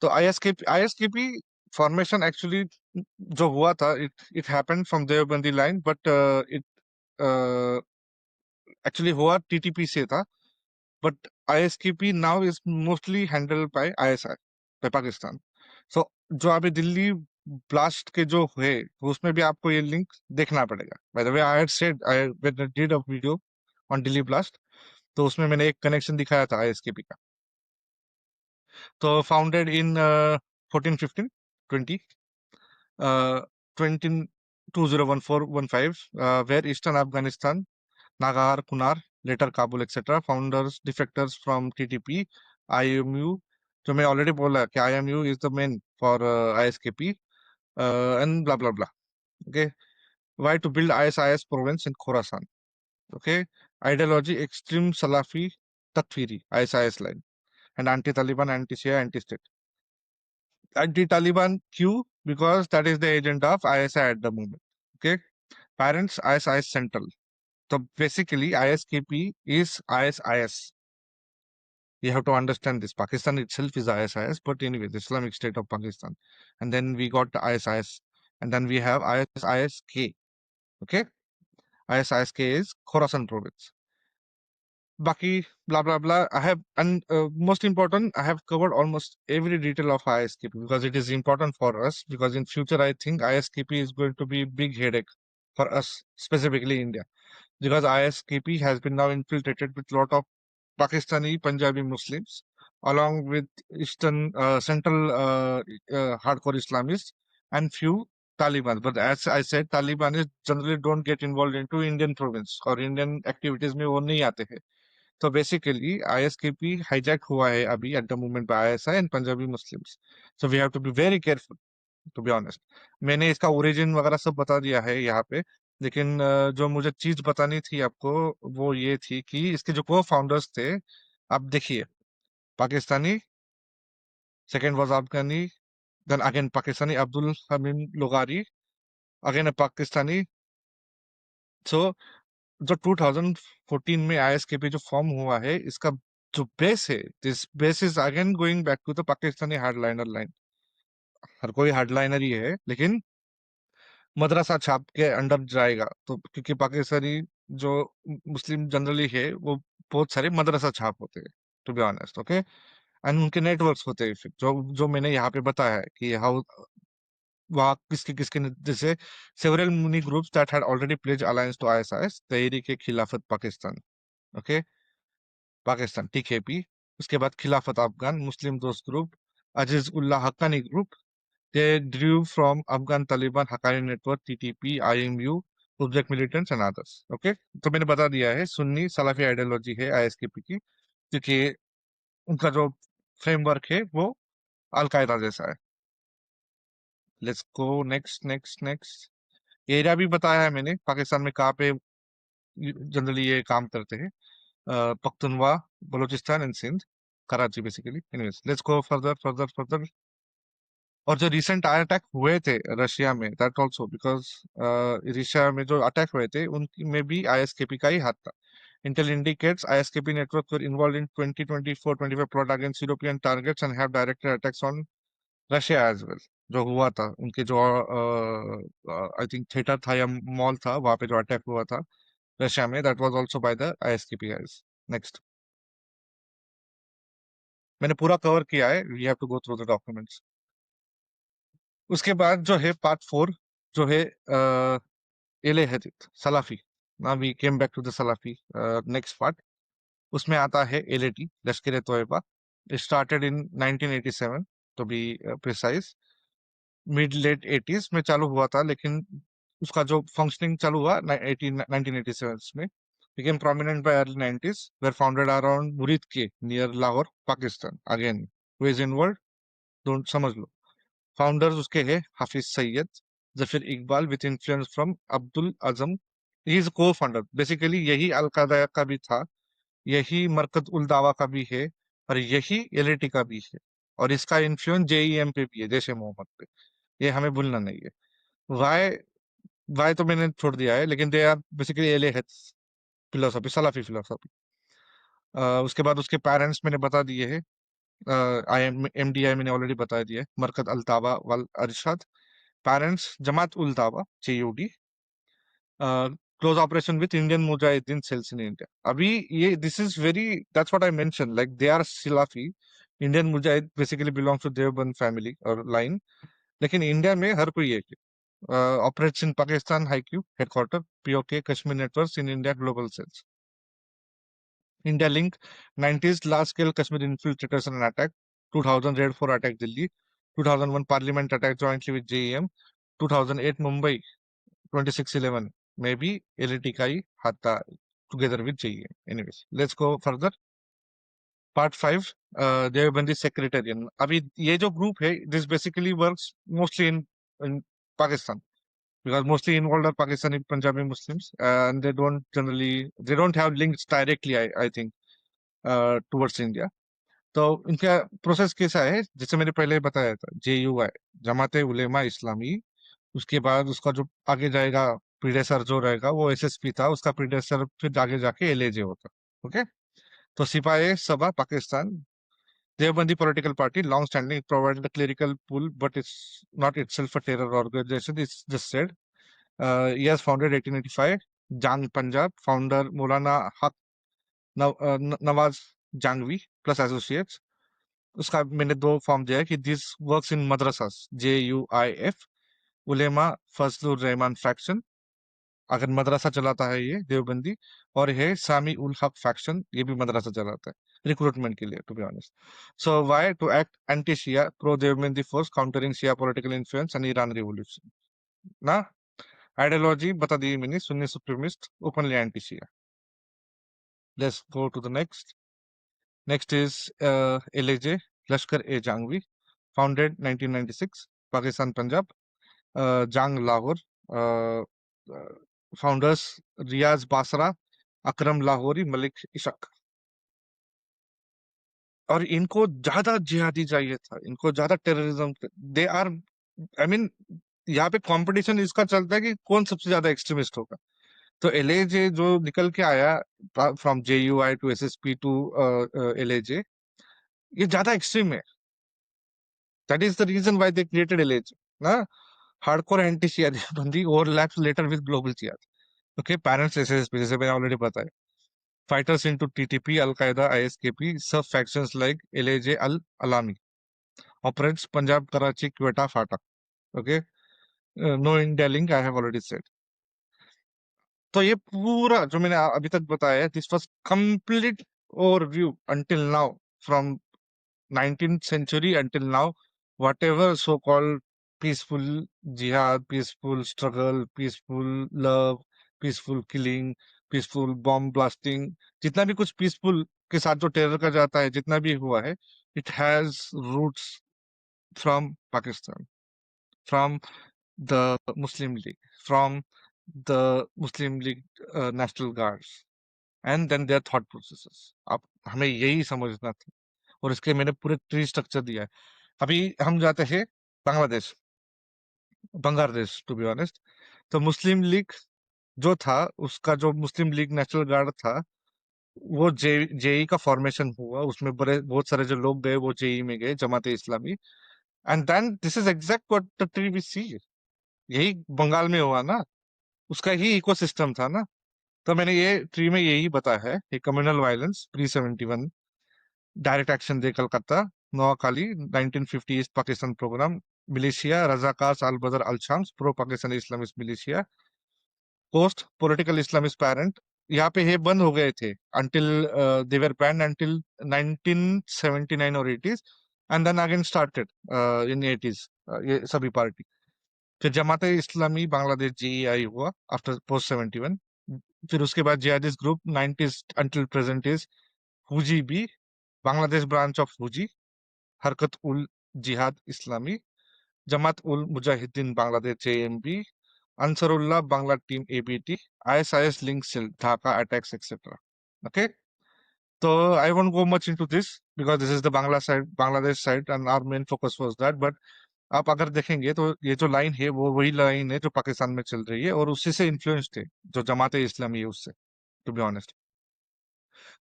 Speaker 1: तो ISKP formation actually जो हुआ था, it happened from Deobandi line, but it actually हुआ TTP से था, but ISKP now is mostly handled by ISI, by Pakistan. So जो अभी Delhi blast के जो हुए उसमें भी आपको ये लिंक देखना पड़ेगा. By the way, I had said I did a video on Delhi blast, तो उसमें मैंने एक कनेक्शन दिखाया था ISKP का. तो founded in 14 15 20 20 2014-15, where Eastern Afghanistan, Nangarhar, Kunar, later Kabul, etc. Founders, defectors from TTP, IMU. जो मैं ऑलरेडी बोला कि IMU is the main for ISKP, and blah blah blah. Okay, why to build ISIS province in Khorasan? Okay, ideology extreme Salafi Takfiri ISIS line, and anti-Taliban, anti-Shia, anti-state. anti-Taliban Q because that is the agenda of ISI at the moment. Okay, parents ISI Central. So basically, ISKP is ISIS. You have to understand this. Pakistan itself is ISIS, but anyway, the Islamic State of Pakistan. And then we got the ISIS, and then we have ISISK. Okay, ISISK is Khorasan province. Baki, blah blah blah. I have, and most important, I have covered almost every detail of ISKP because it is important for us. Because in future, I think ISKP is going to be big headache for us, specifically India, because ISKP has been now infiltrated with lot of Pakistani Punjabi Muslims, along with Eastern Central hardcore Islamists and few Taliban. But as I said, Taliban is generally don't get involved into Indian province or Indian activities में वो नहीं आते हैं. So basically, ISKP hijack हुआ है अभी at the moment by ISI and Punjabi Muslims. So we have to be very careful, to be honest. मैंने इसका origin वगैरह सब बता दिया है यहाँ पे, लेकिन जो मुझे चीज बतानी थी आपको वो ये थी कि इसके जो को फाउंडर्स थे, आप देखिए, Pakistani, second was Afghani, then again Pakistani Abdul Hamid Logari, again a Pakistani. So जो 2014 में आईएसकेपी जो फॉर्म हुआ है, इसका जो बेस है, this base is again going back to the Pakistani hardliner line. हर कोई हार्डलाइनर ही है, लेकिन मदरसा छाप के अंडर जाएगा, तो क्योंकि पाकिस्तानी जो मुस्लिम जनरली है वो बहुत सारे मदरसा छाप होते हैं, to be honest. Okay, and उनके नेटवर्क्स होते हैं, फिर जो जो मैंने यहाँ पे बताया है कि हाउ वहाँ किसके किसके जैसे सेवरल मुनी groups that had already pledge alliance to ISIS, Tehreek Khilafat Pakistan. Okay, Pakistan टीकेपी. उसके बाद खिलाफत अफगान, मुस्लिम दोस्त group, Aziz Ullah Haqqani group. They drew from Afghan Taliban Haqqani Network, TTP, IMU, Uzbek militants and others. Okay, तो मैंने बता दिया है, सुन्नी सलाफी आइडियोलॉजी है आईएसकेपी की, क्योंकि उनका जो फ्रेमवर्क है वो अलकायदा जैसा है. Let's go next next next. Area भी बताया है मैंने, पाकिस्तान में कहाँ पे जनरली ये काम करते हैं. Pakhtunkhwa, Balochistan and Sindh, Karachi basically. Anyways, let's go further further further. और जो रिसेंट अटैक हुए थे रशिया में, दैट आल्सो बिकॉज रशिया में जो अटैक हुए थे उनकी में भी आईएसकेपी का ही हाथ था. Intel indicates ISKP networks were involved in 2024-25 plot against European targets and have directed attacks on Russia as well. जो हुआ था उनके जो आई थिंक थिएटर था या मॉल था, वहां पे जो अटैक हुआ था रशिया में, that was also by the ISKP guys. Next, मैंने पूरा कवर किया है, we have to go through the documents. उसके बाद जो है पार्ट 4, जो है Ahle Hadith Salafi. Now we came back to the Salafi next part. उसमें आता है LeT, Lashkar Toiba. It started in 1987 to be precise. Mid late 80s में चालू हुआ था, लेकिन उसका जो फंक्शनिंग चालू हुआ 1987 में. became prominent by early 90s, were founded around मुरीद के near Lahore, Pakistan. Again, who is involved? don't समझ लो. फाउंडर्स उसके हैं Hafiz Saeed, Zafar Iqbal, with influence from Abdul Azzam. He is cofounder. Basically यही अलकायदा का भी था, यही मरकज उल दावा का भी है, और यही एलएटी का भी है. और इसका इन्फ्लुएंस जेईएम पे भी है, जैश ए मोहम्मद पे. ये हमें भूलना नहीं है. वाई वाई तो मैंने छोड़ दिया है, लेकिन दे आर बेसिकली एले है फिलोसफी, सलाफी फिलोसफी. उसके बाद उसके पेरेंट्स मैंने बता दिए हैं. एमडीआई मैंने ऑलरेडी बता दिया है, मरकज अल्तावा वल Arshad. Parents Jamaat ud Dawa, JuD. Close operation with Indian Mujahideen cells in India. अभी ये this is very, that's what I mention, like they are Salafi. Indian Mujahid basically belongs to Deoband family और लाइन, लेकिन इंडिया में हर कोई एक operates in Pakistan HQ headquarter, PoK Kashmir networks in India global cells. India Link, 90s large scale Kashmir infiltration and attack, 2000 Raid 4 attack Delhi, 2001 Parliament attack jointly with JEM, 2008 Mumbai, 2611 maybe LAT Kai Hatta together with JEM. Anyways, let's go further. Part 5, Devbandi Secretariat. अभी ये जो group है, this basically works mostly in Pakistan, because mostly involved are Pakistani Punjabi Muslims, and they don't have links directly, I think, towards India. तो इनका process कैसा है, जैसे मैंने पहले बताया था, JUI, जमाते उलेमा इस्लामी, उसके बाद उसका जो आगे जाएगा प्रीडेसर जो रहेगा वो SSP था, उसका प्रीडेसर फिर आगे जाके LAJ होता। ओके, तो सिपाही सभा Pakistan, Devbandi political party, long standing, provided a clerical pool, but it's not itself a terror organization. It's just said. Yes, founded 1885. Jang Punjab, founder Maulana Haq Nawaz Jangvi plus associates. उसका मैंने दो form दिया है कि this works in madrasas, JUIF, Ulema Fazlur Rahman faction, अगर मदरसा चलाता है ये देवबंदी, और है सामी उल हक फैक्शन, ये भी मदरसा चलाता है रिक्रूटमेंट के लिए, to be honest. So why to act anti Shia pro Deobandi force countering Shia political influence and Iran revolution ना। आइडियोलॉजी बता दी मैंने, Sunni supremacist, openly anti Shia. Let's go to the next. Next is LAJ, Lashkar e Jhangvi, founded 1996, Pakistan Punjab, Jhang Lahore, founders Riaz Basra, Akram Lahori, Malik Ishaq. और इनको ज्यादा जिहादी चाहिए था, इनको ज्यादा terrorism, they are, I mean, यहाँ पे कंपटीशन इसका चलता है कि कौन सबसे ज्यादा एक्सट्रीमिस्ट होगा। तो LAJ जो निकल के आया from JUI to SSP to LAJ, ये ज्यादा एक्सट्रीम है। That is the reason why they created LAJ ना। हार्डकोर एंटी शिया बंदी overlaps later with global jihad. Okay, parents SSP, जैसे मैंने ऑलरेडी बताया, fighters into TTP, Al Qaeda, ISKP, sub factions like LAJ Al Alami, operates Punjab, Karachi, Quetta, Fata. Okay, no India link, I have already said. तो ये पूरा जो मैंने अभी तक बताया है, this was complete overview until now, from 19th century until now, whatever so called peaceful jihad, peaceful struggle, peaceful love, peaceful killing, peaceful bomb blasting, जितना भी कुछ पीसफुल के साथ जो टेरर का जाता है, जितना भी हुआ है, it has roots from Pakistan, from the Muslim League, from the Muslim League National Guards, and then their thought processes. अब हमें यही समझना था, और इसके मैंने पूरे ट्री स्ट्रक्चर दिया है। अभी हम जाते हैं Bangladesh, Bangladesh to be honest. तो मुस्लिम लीग जो था, उसका जो मुस्लिम लीग नेशनल गार्ड था, वो JEI का फॉर्मेशन हुआ, उसमें बड़े बहुत सारे जो लोग गए वो JEI में गए, Jamaat e Islami, and then this is exact what the tree we see, यही बंगाल में हुआ ना, उसका ही इकोसिस्टम था ना। तो मैंने ये ट्री में यही बताया है, ये communal violence pre 71, direct action day Calcutta, Noakhali 1950 East Pakistan programme, militia Razakar Al Badr Al Shams, pro Pakistani Islamist militia, post political Islamist parent. यहाँ पे ये बंद हो गए थे until they were banned until 1979 और 80s, and then again started in 80s, ये सभी पार्टी। फिर जमात इस्लामी बांग्लादेश JEI हुआ आफ्टर पोस्ट 71। फिर उसके बाद jihadist group 90s until present is HuJI B, Bangladesh branch of HuJI, Harkat ul जिहाद इस्लामी, Jamaat ul Mujahideen Bangladesh JMB, Ansarullah Bangla Team ABT, ISIS Link Cell, Dhaka attacks, etc. Okay, so I won't go much into this because this is the Bangladesh side, and our main focus was that. But आप अगर देखेंगे तो ये जो line है वो वही line है जो पाकिस्तान में चल रही है, और उसी से इन्फ्लुएंस थे जो जमात इस्लामी है उससे, टू बी ऑनेस्ट।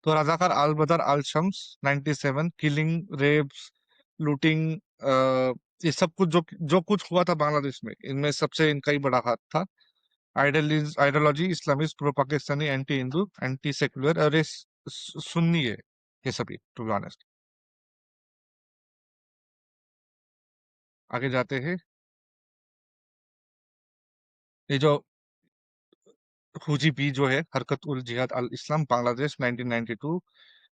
Speaker 1: तो रजाकार Al Badr Al Shams 97, killing, wraps, looting, ये सब कुछ जो जो कुछ हुआ था बांग्लादेश में, इनमें सबसे इनका ही बड़ा हाथ था। Ideology Islamist, pro Pakistani, anti Hindu, anti secular, और ये सुन्नी है ये सभी, टू बी ऑनेस्ट। आगे जाते हैं, ये जो हुजी बी जो है, Harkat ul Jihad al Islam Bangladesh 1992,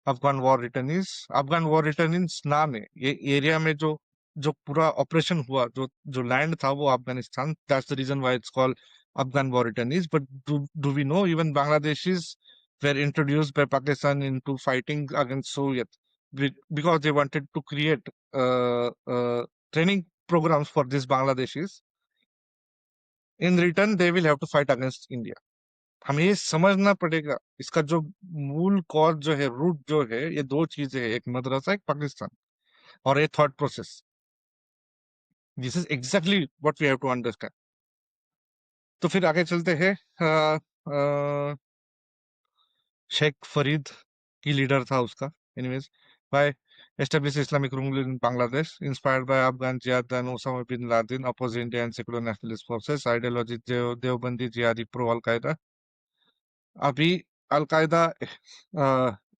Speaker 1: Afghan war returnees, Afghan war returnees नाम है, ये एरिया में जो जो पूरा ऑपरेशन हुआ, जो जो लैंड था वो Afghanistan, that's the reason why it's called Afghan war returnees. But do we know even Bangladeshis were introduced by Pakistan into fighting against Soviet because they wanted to create training programs for these Bangladeshis. In return, they will have to fight against India, हमें ये समझना पड़ेगा इसका जो मूल cause जो है, root जो है, ये दो चीजें है, एक मदरसा, एक पाकिस्तान, और ये thought process. This is exactly what we have to understand. तो फिर आगे चलते हैं। शेख फरीद की लीडर था उसका। Anyways, by establish Islamic rule in Bangladesh inspired by Afghan jihad and Osama bin Laden oppose India and secular nationalist forces ideology Deobandi jihadi pro अल कायदा। अभी अल कायदा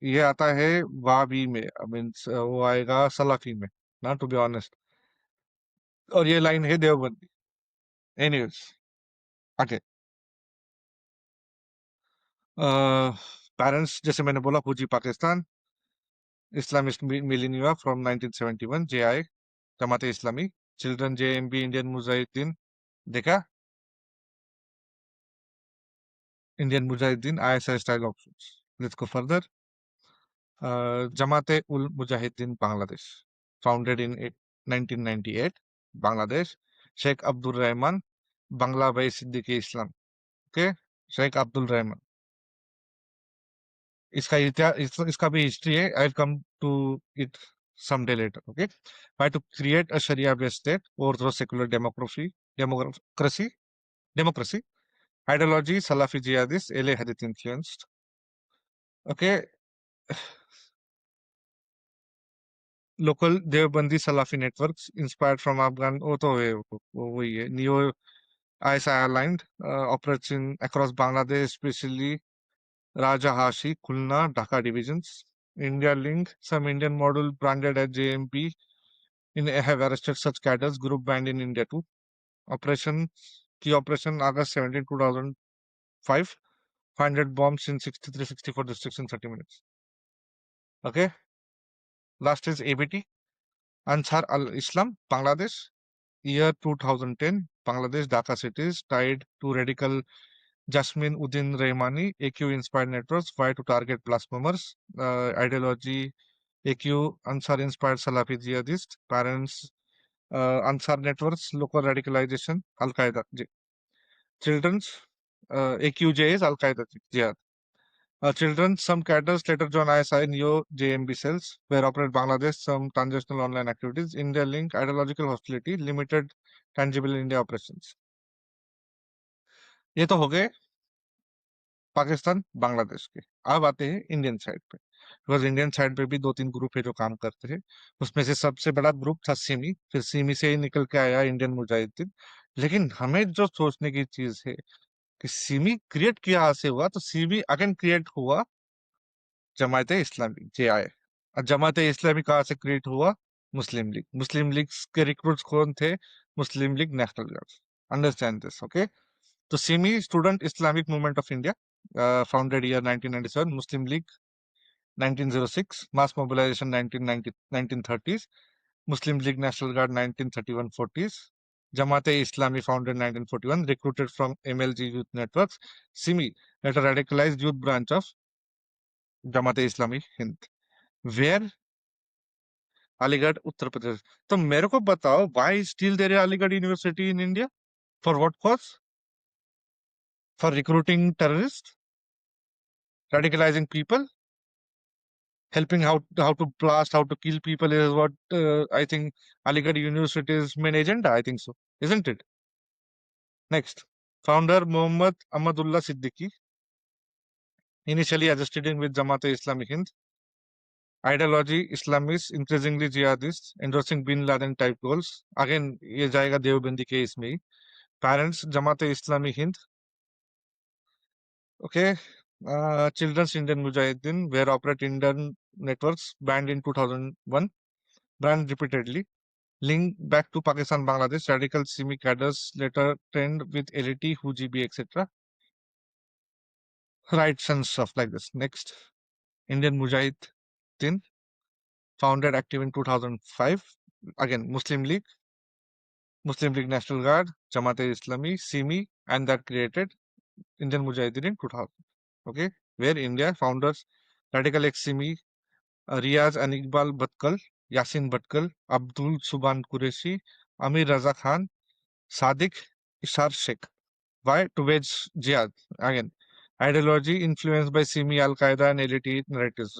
Speaker 1: ये आता है वाबी में, मीन्स वो आएगा सलाफी में, ना, टू बी ऑनेस्ट। और ये लाइन है देवबंदी। एनीवेज, आगे पेरेंट्स जैसे मैंने बोला, फौजी Pakistan, Islamist militia from 1971, JI Jamaat e Islami, children JMB Indian Mujahideen, देखा, Indian Mujahideen ISI style options. Let's go further. Jamaat e ul Mujahideen Bangladesh, founded in 1998, Bangladesh, Sheikh Abdul Rahman, Bangla Bhai Siddiqui Islam. Okay, Sheikh Abdul Rahman, इसका इतिहास, इसका भी हिस्ट्री है, I come to it someday later. Okay, why to create a Sharia based state, overthrow secular democracy, ideology Salafi jihadist, LA Hadith influenced. Okay, local Devbandi Salafi networks inspired from Afghan, वो तो है, वही है, neo ISI aligned, operates in across Bangladesh, especially Rajahashi, Khulna, Dhaka divisions. India link, some Indian model branded as JMP have arrested such cadres, group banned in India too. Operation, key operation August 17, 2005, 500 bombs in 63-64 districts in 30 minutes. Okay, last is ABT, Ansar al-Islam, Bangladesh, year 2010, Bangladesh, Dhaka cities, tied to radical Jasmine Uddin Rahmani, AQ inspired networks, why to target blasphemers, ideology, AQ, Ansar inspired Salafi jihadist, parents, Ansar networks, local radicalization, Al Qaeda, children's, AQJ is Al Qaeda jihad. Children, some cadres later join ISI, Neo JMB cells, where operate Bangladesh, some transnational online activities, India link, ideological hostility, limited tangible India operations. ये तो हो गए पाकिस्तान बांग्लादेश के। अब आते हैं Indian side पे, because Indian side पे भी दो तीन ग्रुप है जो काम करते हैं। उसमें से सबसे बड़ा ग्रुप था सिमी, फिर सिमी से ही निकल के आया इंडियन मुजाहिदीन। लेकिन हमें जो सोचने की चीज है कि सिमी क्रिएट किया से हुआ, तो सिमी अगेन क्रिएट हुआ जमात इस्लामी, जेआई। और जमात इस्लामी कहाँ से क्रिएट हुआ? Muslim League. मुस्लिम लीग के रिक्रूट्स कौन थे? Muslim League National Guard. Understand this, okay? तो SIMI, Student Islamic Movement of India, founded year 1997, Muslim League 1906, mass mobilization 1930s, Muslim League National Guard 1931-40s, Jamaat-e Islami founded 1941, recruited from MLG youth networks, Simi, later radicalized youth branch of Jamaat-e Islami Hind, where Aligarh Uttar Pradesh. तो मेरे को बताओ, why still there is Aligarh University in India? For what cause? For recruiting terrorists, radicalizing people, helping how to blast, how to kill people is what I think Aligarh University's main agenda. I think so, isn't it? Next, founder Muhammad Ahmadullah Siddiqui, initially associated with Jamaat-e-Islami Hind. Ideology Islamist, increasingly jihadist, endorsing Bin Laden type goals. Again, ये जाएगा देवबंदी के इसमें ही. Parents Jamaat-e-Islami Hind. Okay. Children's Indian Mujahideen, where operate Indian networks, banned in 2001, banned repeatedly. Link back to Pakistan, Bangladesh, radical Simi cadres later trained with LET, HUGB, etc. Right, and stuff like this. Next, Indian Mujahideen, founded active in 2005. Again, Muslim League National Guard, Jamaat-e-Islami, Simi, and that created Indian Mujahideen in 2000. Okay, where India founders, radical ex-Simi, Riaz and Iqbal Bhatkal, Yasin Bhatkal, Abdul Subhan Qureshi, Amir Raza Khan, Sadiq Ishar Sheikh. Why? To wage jihad. Again, ideology influence by SIMI al Qaeda and LeT narratives.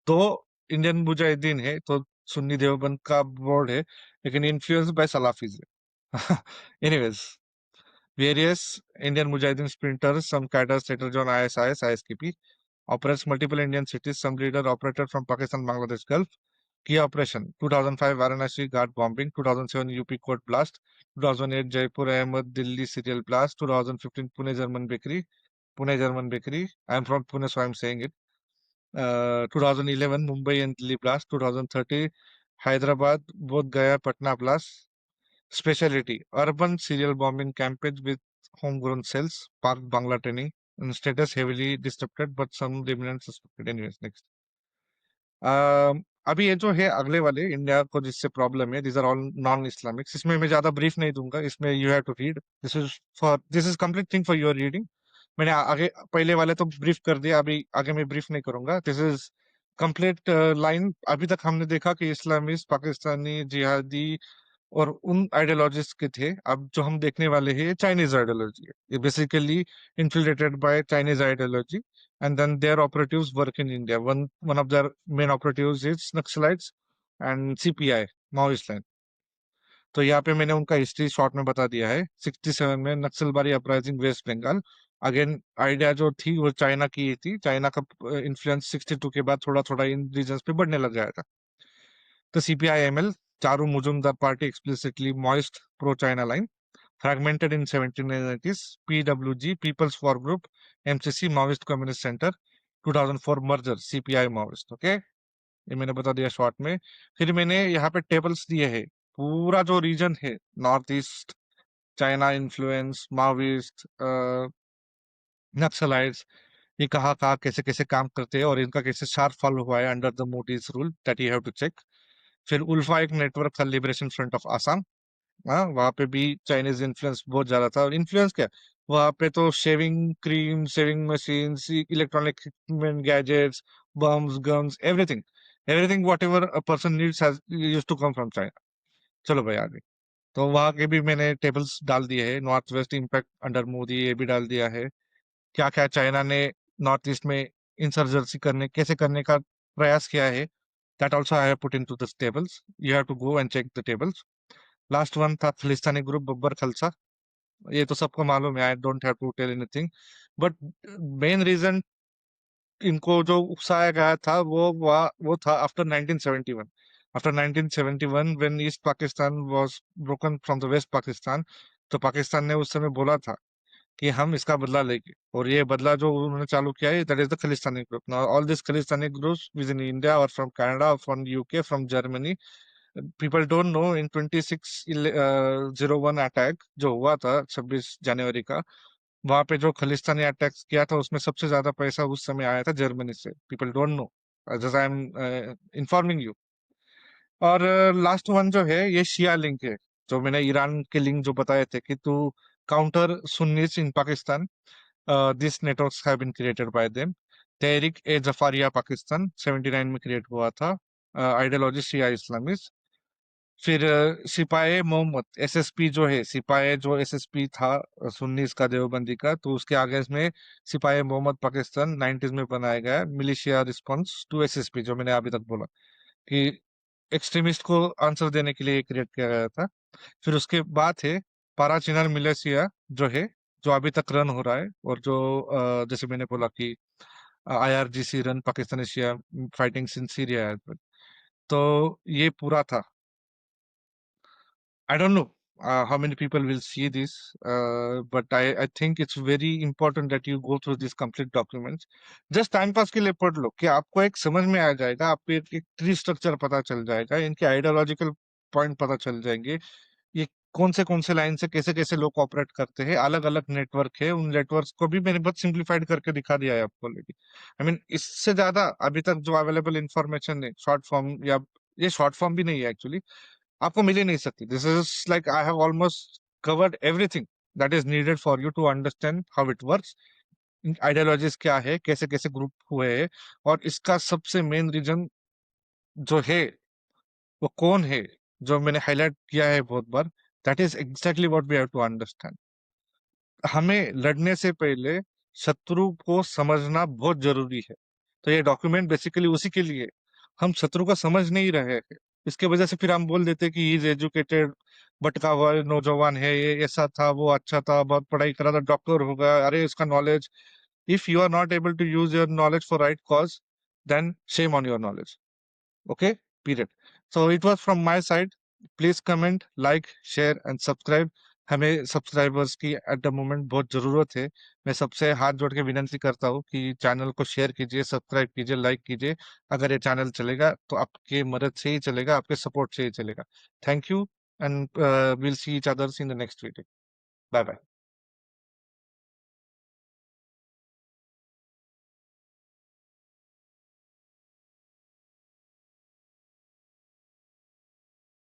Speaker 1: दो Indian Mujahideen है तो सुन्नी देवबंद का board है, लेकिन influence by सलाफीज है। Anyways, various Indian Mujahideen sprinters, some cadres later on ISIS, ISKP, operates multiple Indian cities. Some leader operated from Pakistan, Bangladesh Gulf. Key operation: 2005 Varanasi Ghat bombing, 2007 UP court blast, 2008 Jaipur Ahmed Delhi serial blast, 2015 Pune German bakery. I am from Pune, so I am saying it. 2011 Mumbai and Delhi blast, 2030 Hyderabad, both Gaya, Patna blast. Specialty: urban serial bombing campaigns with homegrown cells, parked Bangla training, and status heavily disrupted, but some remnants suspected. Anyways, next. अभी ये जो है अगले वाले India को जिससे problem है, these are all non Islamics. इसमें मैं ज्यादा ब्रीफ नहीं दूंगा, इसमें you have to read, this is complete thing for your reading. मैंने आगे पहले वाले तो ब्रीफ कर दिया, अभी आगे मैं ब्रीफ नहीं करूंगा। This is complete line. अभी तक हमने देखा कि इस्लामिस्ट, पाकिस्तानी, जिहादी और उन आइडियोलॉजीज के थे। अब जो हम देखने वाले हैं ये चाइनीज आइडियोलॉजी है। ये basically infiltrated by Chinese ideology, and then their operatives work in India. One of their main operatives is Naxalites and CPI, Maoist line. तो यहाँ पे मैंने उनका हिस्ट्री शॉर्ट में बता दिया है। 67 में Naxalbari uprising West Bengal. Again idea जो थी वो चाइना की थी। चाइना का इन्फ्लुएंस 62 के बाद थोड़ा थोड़ा इन रीजन्स पे बढ़ने लग गया था। The CPI-ML, Charu Majumdar party explicitly Maoist pro-China line, fragmented in 1780s, PWG, People's War Group, MCC, Maoist Communist Center, 2004 merger, CPI Maoist, okay. ये मैंने बता दिया शॉर्ट में। फिर मैंने यहाँ पे टेबल्स दिए हैं, पूरा जो रीजन है north east, China influence, Maoist, Naxalites, ये कहाँ कहाँ कैसे कैसे काम करते हैं और इनका कैसे शार्प फॉल हुआ है under the Modi's rule, that you have to check. फिर उल्फा एक नेटवर्क था, लिबरेशन फ्रंट ऑफ आसाम। हाँ, वहां पे भी चाइनीज इन्फ्लुएंस बहुत ज्यादा था। और इन्फ्लुएंस क्या, वहां पे तो shaving cream, shaving machines, electronic equipment, gadgets, bombs, guns, everything everything whatever a person needs has used to come from China. चलो भाई आगे। तो वहां के भी मैंने टेबल्स डाल दिए हैं। North west impact under Modi, ये भी डाल दिया है। क्या क्या चाइना ने नॉर्थ ईस्ट में इंसर्जेंसी करने कैसे करने का प्रयास किया है, that also I have put into this tables. You have to go and check the tables. Last one था खालिस्तानी ग्रुप बब्बर खलसा। ये तो सबको मालूम है, I don't have to tell anything. But main reason इनको जो उकसाया गया था वो था after 1971। After 1971 when East Pakistan was broken from the West Pakistan, तो पाकिस्तान ने उस समय बोला था कि हम इसका बदला लेंगे। और ये बदला जो उन्होंने चालू किया है, that is the Khalistani group. Now all this Khalistani groups within India और from Canada, from UK, from Germany, people don't know in 2601 attack जो हुआ था 26 जनवरी का, वहां पे जो खालिस्तानी अटैक किया था उसमें सबसे ज्यादा पैसा उस समय आया था जर्मनी से। People don't no, just I am informing you. और लास्ट वन जो है ये शिया लिंक है, जो मैंने ईरान के लिंक जो बताए थे कि to counter Sunnis in Pakistan, this networks have been created by them. Tehreek e Jafaria Pakistan 79 में क्रिएट हुआ था, आइडियोलॉजी शिया इस्लामिस्ट। फिर सिपाही मोहम्मद एसएसपी जो है, सिपाही जो एसएसपी था सुन्नी का देवबंदी का, तो उसके आगे इसमें सिपाही मोहम्मद पाकिस्तान 90s में बनाया गया मिलिशिया रिस्पॉन्स टू एसएसपी, जो मैंने अभी तक बोला कि एक्सट्रीमिस्ट को आंसर देने के लिए क्रिएट किया गया था। फिर उसके बाद है पारा चिनार मिलिशिया जो है, जो अभी तक रन हो रहा है, और जो जैसे मैंने बोला कि IRGC run Pakistani Shia fighting in Syria. तो ये पूरा था। I don't know how many people will see this, but I think it's very important that you go through these complete documents. Just time pass के लिए पढ़ लो कि आपको एक समझ में आ जाएगा, आपको एक ट्री स्ट्रक्चर पता चल जाएगा, इनके आइडियोलॉजिकल पॉइंट पता चल जाएंगे, ये कौन से लाइन से कैसे कैसे लोग ऑपरेट करते हैं। अलग अलग नेटवर्क है, उन नेटवर्क्स को भी मैंने बहुत सिंप्लीफाइड करके दिखा दिया है आपको। लेकिन आई मीन इससे ज्यादा अभी तक जो अवेलेबल इंफॉर्मेशन है शॉर्ट फॉर्म, या ये शॉर्ट फॉर्म भी नहीं है एक्चुअली, आपको मिल ही नहीं सकती। This is like I have almost covered everything that is needed for you to understand how it works, ideologies क्या है, कैसे कैसे ग्रुप हुए हैं, और इसका सबसे मेन रीजन जो है वो कौन है, जो मैंने हाईलाइट किया है बहुत बार, that is exactly what we have to understand. हमें लड़ने से पहले शत्रु को समझना बहुत जरूरी है। तो ये डॉक्यूमेंट बेसिकली उसी के लिए, हम शत्रु को समझ नहीं रहे हैं, इसके वजह से फिर हम बोल देते कि इज एजुकेटेड, भटका हुआ नौजवान है, ये ऐसा था, वो अच्छा था, बहुत पढ़ाई करा था, डॉक्टर हो गया, अरे इसका knowledge. If you are not able to use your knowledge for right cause, then shame on your knowledge. Okay, period. So it was from my side. Please comment, like, share and subscribe. हमें subscribers की at the moment बहुत जरूरत है। मैं सबसे हाथ जोड़ के विनती करता हूँ कि चैनल को शेयर कीजिए, सब्सक्राइब कीजिए, लाइक कीजिए। अगर ये चैनल चलेगा तो आपके मदद से ही चलेगा, आपके सपोर्ट से ही चलेगा। Thank you and will see each others in the next video. Bye bye.